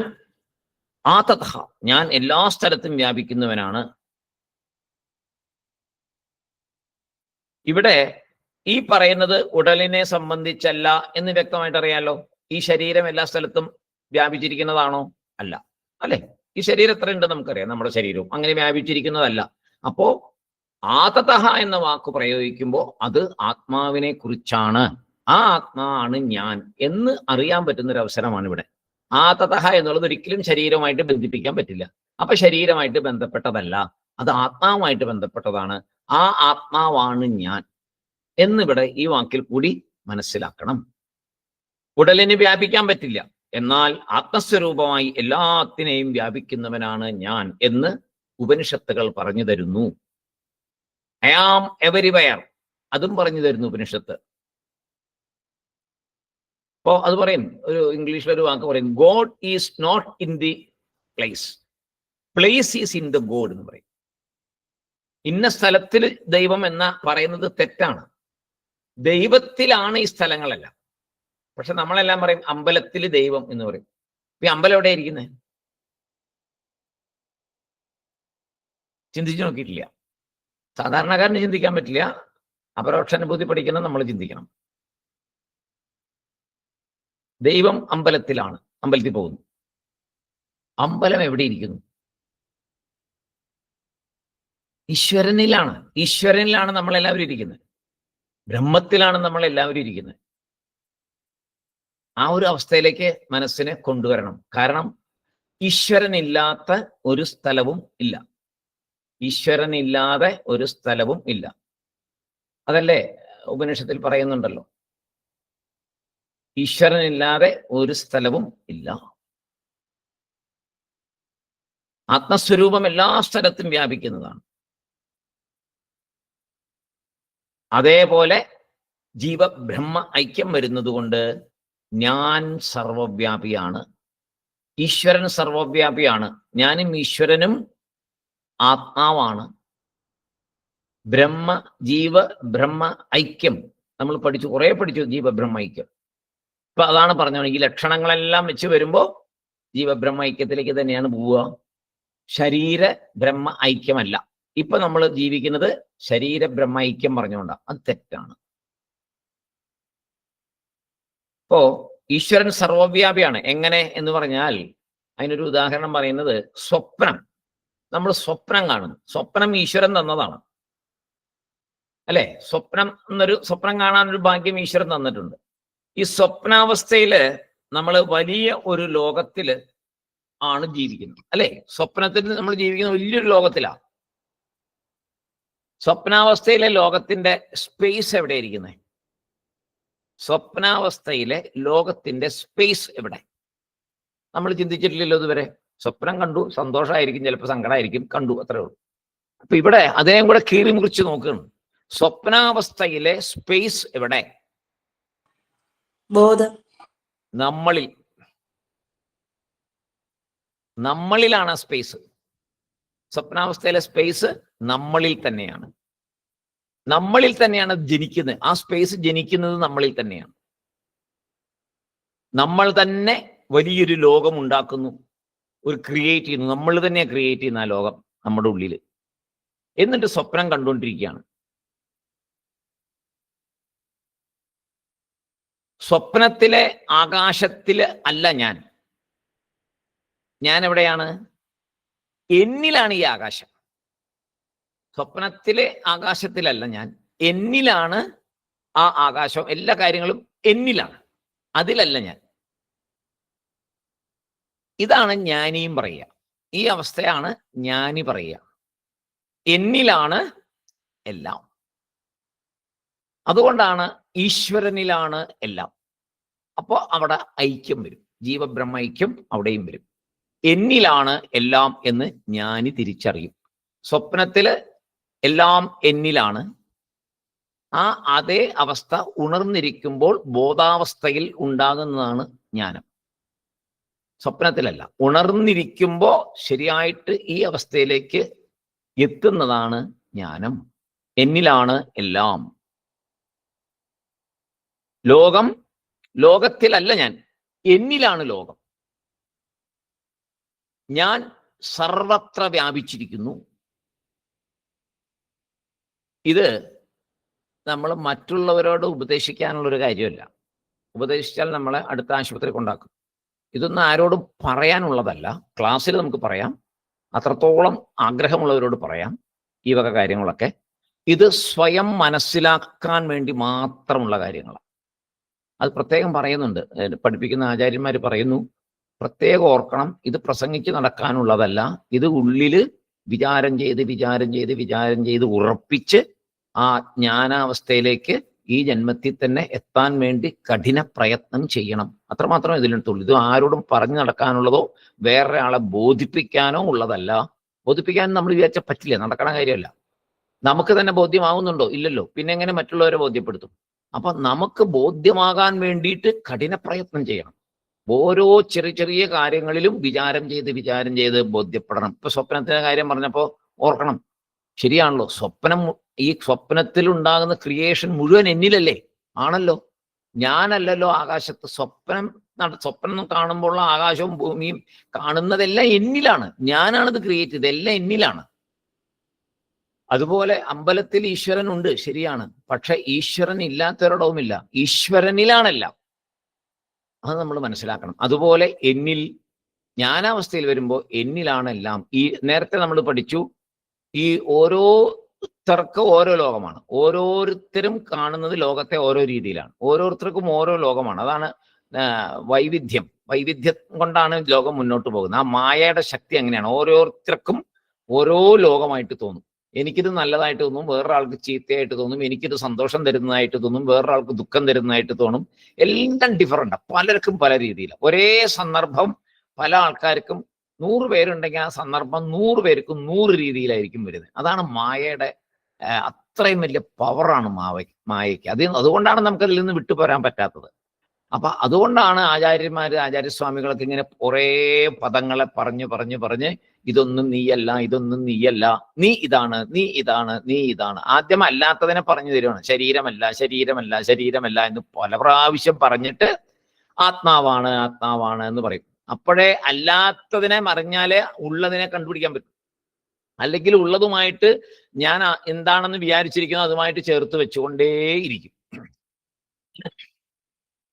ആതതഃ, ഞാൻ എല്ലാ സ്ഥലത്തും വ്യാപിക്കുന്നവനാണ്. ഇവിടെ ഈ പറയുന്നത് ഉടലിനെ സംബന്ധിച്ചല്ല എന്ന് വ്യക്തമായിട്ട് അറിയാലോ. ഈ ശരീരം എല്ലാ സ്ഥലത്തും വ്യാപിച്ചിരിക്കുന്നതാണോ? അല്ല, അല്ലെ? ഈ ശരീരം എത്ര ഉണ്ട് നമുക്കറിയാം. നമ്മുടെ ശരീരവും അങ്ങനെ വ്യാപിച്ചിരിക്കുന്നതല്ല. അപ്പോ ആതതഃ എന്ന വാക്ക് പ്രയോഗിക്കുമ്പോൾ അത് ആത്മാവിനെ കുറിച്ചാണ്. ആ ആത്മാവാണ് ഞാൻ എന്ന് അറിയാൻ പറ്റുന്ന ഒരു അവസരമാണ് ഇവിടെ. ആതതഃ എന്നുള്ളത് ഒരിക്കലും ശരീരവുമായിട്ട് ബന്ധിപ്പിക്കാൻ പറ്റില്ല. അപ്പൊ ശരീരമായിട്ട് ബന്ധപ്പെട്ടതല്ല, അത് ആത്മാവുമായിട്ട് ബന്ധപ്പെട്ടതാണ്. ആ ആത്മാവാണ് ഞാൻ എന്നിവിടെ ഈ വാക്കിൽ കൂടി മനസ്സിലാക്കണം. ഉടലിന് വ്യാപിക്കാൻ പറ്റില്ല, എന്നാൽ ആത്മസ്വരൂപമായി എല്ലാത്തിനെയും വ്യാപിക്കുന്നവനാണ് ഞാൻ എന്ന് ഉപനിഷത്തുകൾ പറഞ്ഞു തരുന്നു. ഐ ആം എവരിവെയർ, അതും പറഞ്ഞു തരുന്നു ഉപനിഷത്ത്. അപ്പോ അത് പറയും, ഒരു ഇംഗ്ലീഷിലൊരു വാക്ക് പറയും, God is not in the place, place is in the God എന്ന് പറയും. ഇന്ന സ്ഥലത്തിൽ ദൈവം എന്ന പറയുന്നത് തെറ്റാണ്. ദൈവത്തിലാണ് ഈ സ്ഥലങ്ങളെല്ലാം. പക്ഷെ നമ്മളെല്ലാം പറയും അമ്പലത്തിൽ ദൈവം എന്ന് പറയും. ഈ അമ്പലം എവിടെ ഇരിക്കുന്നത്? ചിന്തിച്ചു നോക്കിയിട്ടില്ല. സാധാരണക്കാരന് ചിന്തിക്കാൻ പറ്റില്ല. അപരോക്ഷാനുഭൂതി പഠിക്കുന്ന നമ്മൾ ചിന്തിക്കണം. ദൈവം അമ്പലത്തിലാണ്, അമ്പലത്തിൽ പോകുന്നു. അമ്പലം എവിടെ ഇരിക്കുന്നു? ഈശ്വരനിലാണ്. ഈശ്വരനിലാണ് നമ്മളെല്ലാവരും ഇരിക്കുന്നത്. ബ്രഹ്മത്തിലാണ് നമ്മളെല്ലാവരും ഇരിക്കുന്നത്. ആ ഒരു അവസ്ഥയിലേക്ക് മനസ്സിനെ കൊണ്ടുവരണം. കാരണം ഈശ്വരനില്ലാത്ത ഒരു സ്ഥലവും ഇല്ല. ഈശ്വരനില്ലാതെ ഒരു സ്ഥലവും ഇല്ല. അതല്ലേ ഉപനിഷത്തിൽ പറയുന്നുണ്ടല്ലോ, ഈശ്വരനില്ലാതെ ഒരു സ്ഥലവും ഇല്ല. ആത്മസ്വരൂപം എല്ലാ സ്ഥലത്തും വ്യാപിക്കുന്നതാണ്. അതേപോലെ ജീവബ്രഹ്മ ഐക്യം വരുന്നത് കൊണ്ട് ഞാൻ സർവവ്യാപിയാണ്, ഈശ്വരൻ സർവവ്യാപിയാണ്, ഞാനും ഈശ്വരനും ആത്മാവാണ്. ജീവ ഐക്യം നമ്മൾ കുറെ പഠിച്ചു ജീവബ്രഹ്മ ഐക്യം. ഇപ്പൊ അതാണ് പറഞ്ഞത്, ഈ ലക്ഷണങ്ങളെല്ലാം വെച്ച് വരുമ്പോ ജീവബ്രഹ്മ ഐക്യത്തിലേക്ക് തന്നെയാണ് പോവുക. ശരീര ബ്രഹ്മ ഐക്യമല്ല. ഇപ്പൊ നമ്മൾ ജീവിക്കുന്നത് ശരീര ബ്രഹ്മ ഐക്യം പറഞ്ഞുകൊണ്ടാണ്. അത് തെറ്റാണ്. ഇപ്പോ ഈശ്വരൻ സർവവ്യാപിയാണ്. എങ്ങനെ എന്ന് പറഞ്ഞാൽ അതിനൊരു ഉദാഹരണം പറയുന്നത് സ്വപ്നം. നമ്മൾ സ്വപ്നം കാണുന്നു. സ്വപ്നം ഈശ്വരൻ തന്നതാണ്, അല്ലെ? സ്വപ്നം കാണാനൊരു ഭാഗ്യം ഈശ്വരൻ തന്നിട്ടുണ്ട്. ഈ സ്വപ്നാവസ്ഥയില് നമ്മൾ വലിയ ഒരു ലോകത്തില് ആണ് ജീവിക്കുന്നത്, അല്ലെ? സ്വപ്നത്തിൽ നമ്മൾ ജീവിക്കുന്ന വലിയൊരു ലോകത്തിലാണ്. സ്വപ്നാവസ്ഥയിലെ ലോകത്തിന്റെ സ്പേസ് എവിടെ ഇരിക്കുന്നത്? സ്വപ്നാവസ്ഥയിലെ ലോകത്തിന്റെ സ്പേസ് എവിടെ? നമ്മൾ ചിന്തിച്ചിട്ടില്ലല്ലോ ഇതുവരെ. സ്വപ്നം കണ്ടു, സന്തോഷമായിരിക്കും, ചിലപ്പോൾ സങ്കടമായിരിക്കും, കണ്ടു, അത്രേ ഉള്ളൂ. അപ്പൊ ഇവിടെ അദ്ദേഹം കൂടെ കീറി മുറിച്ച് നോക്കുകയാണ്. സ്വപ്നാവസ്ഥയിലെ സ്പേസ് എവിടെ? ബോധം. നമ്മളിലാണ് സ്പേസ്. സ്വപ്നാവസ്ഥയിലെ സ്പേസ് നമ്മളിൽ തന്നെയാണ്. നമ്മളിൽ തന്നെയാണ് ജനിക്കുന്നത്. ആ സ്പേസ് ജനിക്കുന്നത് നമ്മളിൽ തന്നെയാണ്. നമ്മൾ തന്നെ വലിയൊരു ലോകം ഉണ്ടാക്കുന്നു, ഒരു ക്രിയേറ്റ് ചെയ്യുന്നു. നമ്മൾ തന്നെ ക്രിയേറ്റ് ചെയ്യുന്ന ആ ലോകം നമ്മുടെ ഉള്ളിൽ. എന്നിട്ട് സ്വപ്നം കണ്ടുകൊണ്ടിരിക്കുകയാണ്. സ്വപ്നത്തിലെ ആകാശത്തില് അല്ല ഞാൻ. ഞാൻ എവിടെയാണ്? എന്നിലാണ് ഈ ആകാശം. സ്വപ്നത്തിലെ ആകാശത്തിലല്ല ഞാൻ, എന്നിലാണ് ആ ആകാശം. എല്ലാ കാര്യങ്ങളും എന്നിലാണ്, അതിലല്ല ഞാൻ. ഇതാണ് ജ്ഞാനിയും പറയുക. ഈ അവസ്ഥയാണ് ജ്ഞാനി പറയുക. എന്നിലാണ് എല്ലാം. അതുകൊണ്ടാണ് ഈശ്വരനിലാണ് എല്ലാം. അപ്പോൾ അവിടെ ഐക്യം വരും, ജീവബ്രഹ്മ ഐക്യം അവിടെയും വരും. എന്നിലാണ് എല്ലാം എന്ന് ജ്ഞാനി തിരിച്ചറിയും. സ്വപ്നത്തില് എല്ലാം എന്നിലാണ്. ആ അതേ അവസ്ഥ ഉണർന്നിരിക്കുമ്പോൾ ബോധാവസ്ഥയിൽ ഉണ്ടാകുന്നതാണ് ജ്ഞാനം. സ്വപ്നത്തിലല്ല, ഉണർന്നിരിക്കുമ്പോൾ ശരിയായിട്ട് ഈ അവസ്ഥയിലേക്ക് എത്തുന്നതാണ് ജ്ഞാനം. എന്നിലാണ് എല്ലാം. ലോകത്തിലല്ല ഞാൻ, എന്നിലാണ് ലോകം. ഞാൻ സർവത്ര വ്യാപിച്ചിരിക്കുന്നു. ഇത് നമ്മൾ മറ്റുള്ളവരോട് ഉപദേശിക്കാനുള്ളൊരു കാര്യമല്ല. ഉപദേശിച്ചാൽ നമ്മളെ അടുത്ത ആശുപത്രി കൊണ്ടാക്കും. ഇതൊന്നും ആരോടും പറയാനുള്ളതല്ല. ക്ലാസ്സിൽ നമുക്ക് പറയാം, അത്രത്തോളം ആഗ്രഹമുള്ളവരോട് പറയാം ഈ വക കാര്യങ്ങളൊക്കെ. ഇത് സ്വയം മനസ്സിലാക്കാൻ വേണ്ടി മാത്രമുള്ള കാര്യങ്ങളാണ്. അത് പ്രത്യേകം പറയുന്നുണ്ട്, പഠിപ്പിക്കുന്ന ആചാര്യന്മാർ പറയുന്നു, പ്രത്യേകം ഓർക്കണം, ഇത് പ്രസംഗിച്ച് നടക്കാനുള്ളതല്ല. ഇത് ഉള്ളിൽ വിചാരം ചെയ്ത് ഉറപ്പിച്ച് ആ ജ്ഞാനാവസ്ഥയിലേക്ക് ഈ ജന്മത്തിൽ തന്നെ എത്താൻ വേണ്ടി കഠിന പ്രയത്നം ചെയ്യണം. അത്രമാത്രം ഇതിലെടുത്തുള്ളൂ. ഇത് ആരോടും പറഞ്ഞു നടക്കാനുള്ളതോ വേറെ ആളെ ബോധിപ്പിക്കാനോ ഉള്ളതല്ല. ബോധിപ്പിക്കാൻ നമ്മൾ വിചാരിച്ച പറ്റില്ല, നടക്കണ കാര്യമല്ല. നമുക്ക് തന്നെ ബോധ്യമാവുന്നുണ്ടോ? ഇല്ലല്ലോ. പിന്നെ എങ്ങനെ മറ്റുള്ളവരെ ബോധ്യപ്പെടുത്തും? അപ്പൊ നമുക്ക് ബോധ്യമാകാൻ വേണ്ടിയിട്ട് കഠിന പ്രയത്നം ചെയ്യണം. ഓരോ ചെറിയ കാര്യങ്ങളിലും വിചാരം ചെയ്ത് ബോധ്യപ്പെടണം. ഇപ്പൊ സ്വപ്നത്തിന്റെ കാര്യം പറഞ്ഞപ്പോ ഓർക്കണം, ശരിയാണല്ലോ. ഈ സ്വപ്നത്തിൽ ഉണ്ടാകുന്ന ക്രിയേഷൻ മുഴുവൻ എന്നിലല്ലേ? ആണല്ലോ. ഞാനല്ലല്ലോ ആകാശത്ത്. സ്വപ്നം കാണുമ്പോഴുള്ള ആകാശവും ഭൂമിയും കാണുന്നതെല്ലാം എന്നിലാണ്. ഞാനാണിത് ക്രിയേറ്റ് ചെയ്തത്, എല്ലാം എന്നിലാണ്. അതുപോലെ അമ്പലത്തിൽ ഈശ്വരൻ ഉണ്ട്, ശരിയാണ്. പക്ഷെ ഈശ്വരൻ ഇല്ലാത്തൊരിടവുമില്ല, ഈശ്വരനിലാണെല്ലാം. അത് നമ്മൾ മനസ്സിലാക്കണം. അതുപോലെ എന്നിൽ ജ്ഞാനാവസ്ഥയിൽ വരുമ്പോൾ എന്നിലാണ് എല്ലാം. ഈ നേരത്തെ നമ്മൾ പഠിച്ചു, ഈ ഓരോരുത്തർക്കും ഓരോ ലോകമാണ്. ഓരോരുത്തരും കാണുന്നത് ലോകത്തെ ഓരോ രീതിയിലാണ്. ഓരോരുത്തർക്കും ഓരോ ലോകമാണ്. അതാണ് വൈവിധ്യം കൊണ്ടാണ് ലോകം മുന്നോട്ട് പോകുന്നത്. ആ മായയുടെ ശക്തി അങ്ങനെയാണ്. ഓരോരുത്തർക്കും ഓരോ ലോകമായിട്ട് തോന്നും. എനിക്കിത് നല്ലതായിട്ട് തോന്നും, വേറൊരാൾക്ക് ചീത്തയായിട്ട് തോന്നും. എനിക്കിത് സന്തോഷം തരുന്നതായിട്ട് തോന്നും, വേറൊരാൾക്ക് ദുഃഖം തരുന്നതായിട്ട് തോന്നും. എല്ലാം ഡിഫറൻ്റ്. പലർക്കും പല രീതിയിലാണ്. ഒരേ സന്ദർഭം പല ആൾക്കാർക്കും 100 പേരുണ്ടെങ്കിൽ ആ സന്ദർഭം 100 പേർക്കും 100 രീതിയിലായിരിക്കും വരുന്നത്. അതാണ് മായയുടെ അത്രയും വലിയ പവറാണ് മായയ്ക്ക്. അതുകൊണ്ടാണ് നമുക്കതിൽ നിന്ന് വിട്ടുപോരാൻ പറ്റാത്തത്. അപ്പൊ അതുകൊണ്ടാണ് ആചാര്യസ്വാമികളൊക്കെ ഇങ്ങനെ കുറേ പദങ്ങളെ പറഞ്ഞ് ഇതൊന്നും നീയല്ല, ഇതൊന്നും നീയല്ല, നീ ഇതാണ്, നീ ഇതാണ്, നീ ഇതാണ്. ആദ്യം അല്ലാത്തതിനെ പറഞ്ഞു തരുവാണ്. ശരീരമല്ല, ശരീരമല്ല, ശരീരമല്ല എന്ന് പല പ്രാവശ്യം പറഞ്ഞിട്ട് ആത്മാവാണ്, ആത്മാവാണ് എന്ന് പറയും. അപ്പോഴേ അല്ലാത്തതിനെ മറിഞ്ഞാലേ ഉള്ളതിനെ കണ്ടുപിടിക്കാൻ പറ്റും. അല്ലെങ്കിൽ ഉള്ളതുമായിട്ട് ഞാൻ എന്താണെന്ന് വിചാരിച്ചിരിക്കുന്നു അതുമായിട്ട് ചേർത്ത് വെച്ചുകൊണ്ടേയിരിക്കും.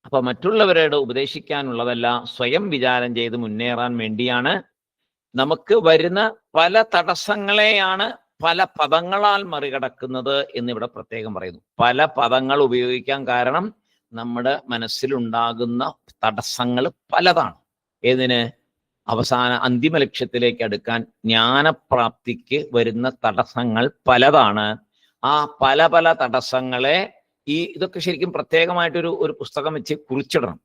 അപ്പൊ മറ്റുള്ളവരോട് ഉപദേശിക്കാനുള്ളതല്ല, സ്വയം വിചാരം ചെയ്ത് മുന്നേറാൻ വേണ്ടിയാണ്. നമുക്ക് വരുന്ന പല തടസ്സങ്ങളെയാണ് പല പദങ്ങളാൽ മറികടക്കുന്നത് എന്നിവിടെ പ്രത്യേകം പറയുന്നു. പല പദങ്ങൾ ഉപയോഗിക്കാൻ കാരണം നമ്മുടെ മനസ്സിലുണ്ടാകുന്ന തടസ്സങ്ങൾ പലതാണ്. ഏതിന്? അന്തിമ ലക്ഷ്യത്തിലേക്ക് അടുക്കാൻ ജ്ഞാനപ്രാപ്തിക്ക് വരുന്ന തടസ്സങ്ങൾ പലതാണ്. ആ പല പല തടസ്സങ്ങളെ ഇതൊക്കെ ശരിക്കും പ്രത്യേകമായിട്ടൊരു പുസ്തകം വെച്ച് കുറിച്ചിടണം.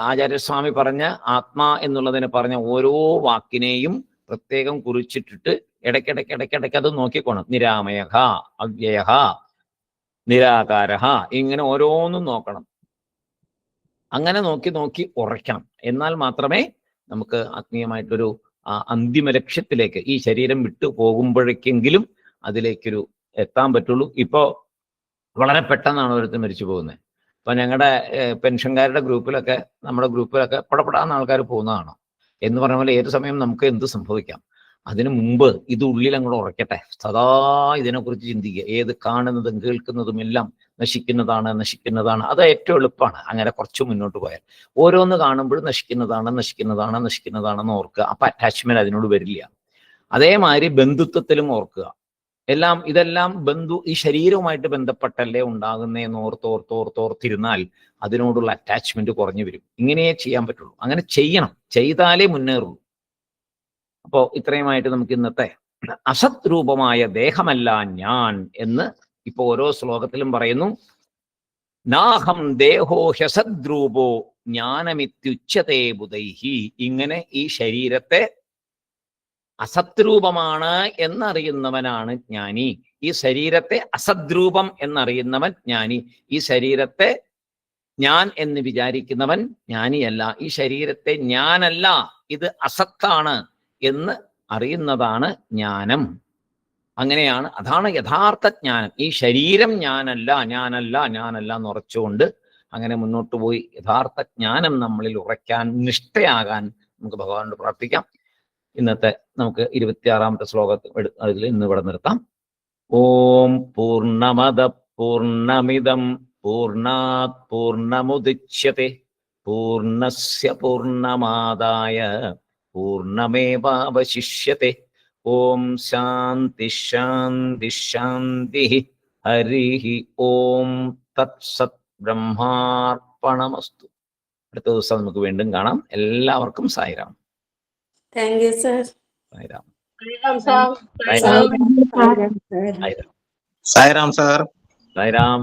ആചാര്യസ്വാമി പറഞ്ഞ ആത്മാ എന്നുള്ളതിന് പറഞ്ഞ ഓരോ വാക്കിനെയും പ്രത്യേകം കുറിച്ചിട്ടിട്ട് ഇടയ്ക്കിടയ്ക്ക് അത് നോക്കിക്കോണം. നിരാമയഃ, അവ്യയഃ, നിരാകാരഃ, ഇങ്ങനെ ഓരോന്നും നോക്കണം. അങ്ങനെ നോക്കി ഉറയ്ക്കണം. എന്നാൽ മാത്രമേ നമുക്ക് ആത്മീയമായിട്ടൊരു അന്തിമ ലക്ഷ്യത്തിലേക്ക് ഈ ശരീരം വിട്ടു പോകുമ്പോഴേക്കെങ്കിലും അതിലേക്കൊരു എത്താൻ പറ്റുള്ളൂ. ഇപ്പോ വളരെ പെട്ടെന്നാണ് ഓരോരുത്തർ മരിച്ചു പോകുന്നത്. ഇപ്പൊ ഞങ്ങളുടെ പെൻഷൻകാരുടെ ഗ്രൂപ്പിലൊക്കെ, നമ്മുടെ ഗ്രൂപ്പിലൊക്കെ പടപെടാന്ന ആൾക്കാർ പോകുന്നതാണോ എന്ന് പറഞ്ഞ പോലെ ഏത് സമയം നമുക്ക് എന്ത് സംഭവിക്കാം. അതിനു മുമ്പ് ഇത് ഉള്ളിൽ അങ്ങോട്ട് ഉറയ്ക്കട്ടെ. സദാ ഇതിനെക്കുറിച്ച് ചിന്തിക്കുക. ഏത് കാണുന്നതും കേൾക്കുന്നതും എല്ലാം നശിക്കുന്നതാണ്. അത് ഏറ്റവും എളുപ്പമാണ്. അങ്ങനെ കുറച്ച് മുന്നോട്ട് പോയാൽ ഓരോന്ന് കാണുമ്പോഴും നശിക്കുന്നതാണെന്ന് ഓർക്കുക. അപ്പൊ അറ്റാച്ച്മെന്റ് അതിനോട് വരില്ല. അതേമാതിരി ബന്ധുത്വത്തിലും ഓർക്കുക. ഇതെല്ലാം ഈ ശരീരവുമായിട്ട് ബന്ധപ്പെട്ടല്ലേ ഉണ്ടാകുന്നതെന്ന് ഓർത്തിരുന്നാൽ അതിനോടുള്ള അറ്റാച്ച്മെന്റ് കുറഞ്ഞു വരും. ഇങ്ങനെയേ ചെയ്യാൻ പറ്റുള്ളൂ. അങ്ങനെ ചെയ്യണം. ചെയ്താലേ മുന്നേറുള്ളൂ. അപ്പോ ഇത്രയുമായിട്ട് നമുക്ക് ഇന്നത്തെ അസത് രൂപമായ ദേഹമല്ല ഞാൻ എന്ന് ഇപ്പൊ ഓരോ ശ്ലോകത്തിലും പറയുന്നു. നാഹം ദേഹോ ഹ്യസദ്രൂപോ ജ്ഞാനമിത്യുച്യതേ ബുധൈഹി. ഇങ്ങനെ ഈ ശരീരത്തെ അസദ്രൂപമാണ് എന്നറിയുന്നവനാണ് ജ്ഞാനി. ഈ ശരീരത്തെ അസദ്രൂപം എന്നറിയുന്നവൻ ജ്ഞാനി. ഈ ശരീരത്തെ ഞാൻ എന്ന് വിചാരിക്കുന്നവൻ ജ്ഞാനിയല്ല. ഈ ശരീരത്തെ ഞാനല്ല, ഇത് അസത്താണ് എന്ന് അറിയുന്നതാണ് ജ്ഞാനം. അങ്ങനെയാണ്, അതാണ് യഥാർത്ഥ ജ്ഞാനം. ഈ ശരീരം ഞാനല്ല എന്ന് ഉറച്ചുകൊണ്ട് അങ്ങനെ മുന്നോട്ട് പോയി യഥാർത്ഥ ജ്ഞാനം നമ്മളിൽ ഉറയ്ക്കാൻ, നിഷ്ഠയാകാൻ നമുക്ക് ഭഗവാനോട് പ്രാർത്ഥിക്കാം. ഇന്നത്തെ നമുക്ക് 26ാമത്തെ ശ്ലോകത്തിൽ അതിൽ ഇന്ന് ഇവിടെ നിർത്താം. ഓം പൂർണ്ണമദ പൂർണ്ണമിദം പൂർണ്ണാത് പൂർണ്ണമുദച്യത്തെ പൂർണ്ണസ്യ പൂർണ്ണമാദായ പൂർണ്ണമേവാവശിഷ്യത്തെ. ഓം ശാന്തി ശാന്തി ശാന്തി. ഹരി ഓം തത്സത്. ബ്രഹ്മാർപ്പണമസ്തു. അടുത്ത ദിവസം നമുക്ക് വീണ്ടും കാണാം. എല്ലാവർക്കും Sai Ram. Thank you sir. Sai Ram. Sai Ram sir. Sai Ram.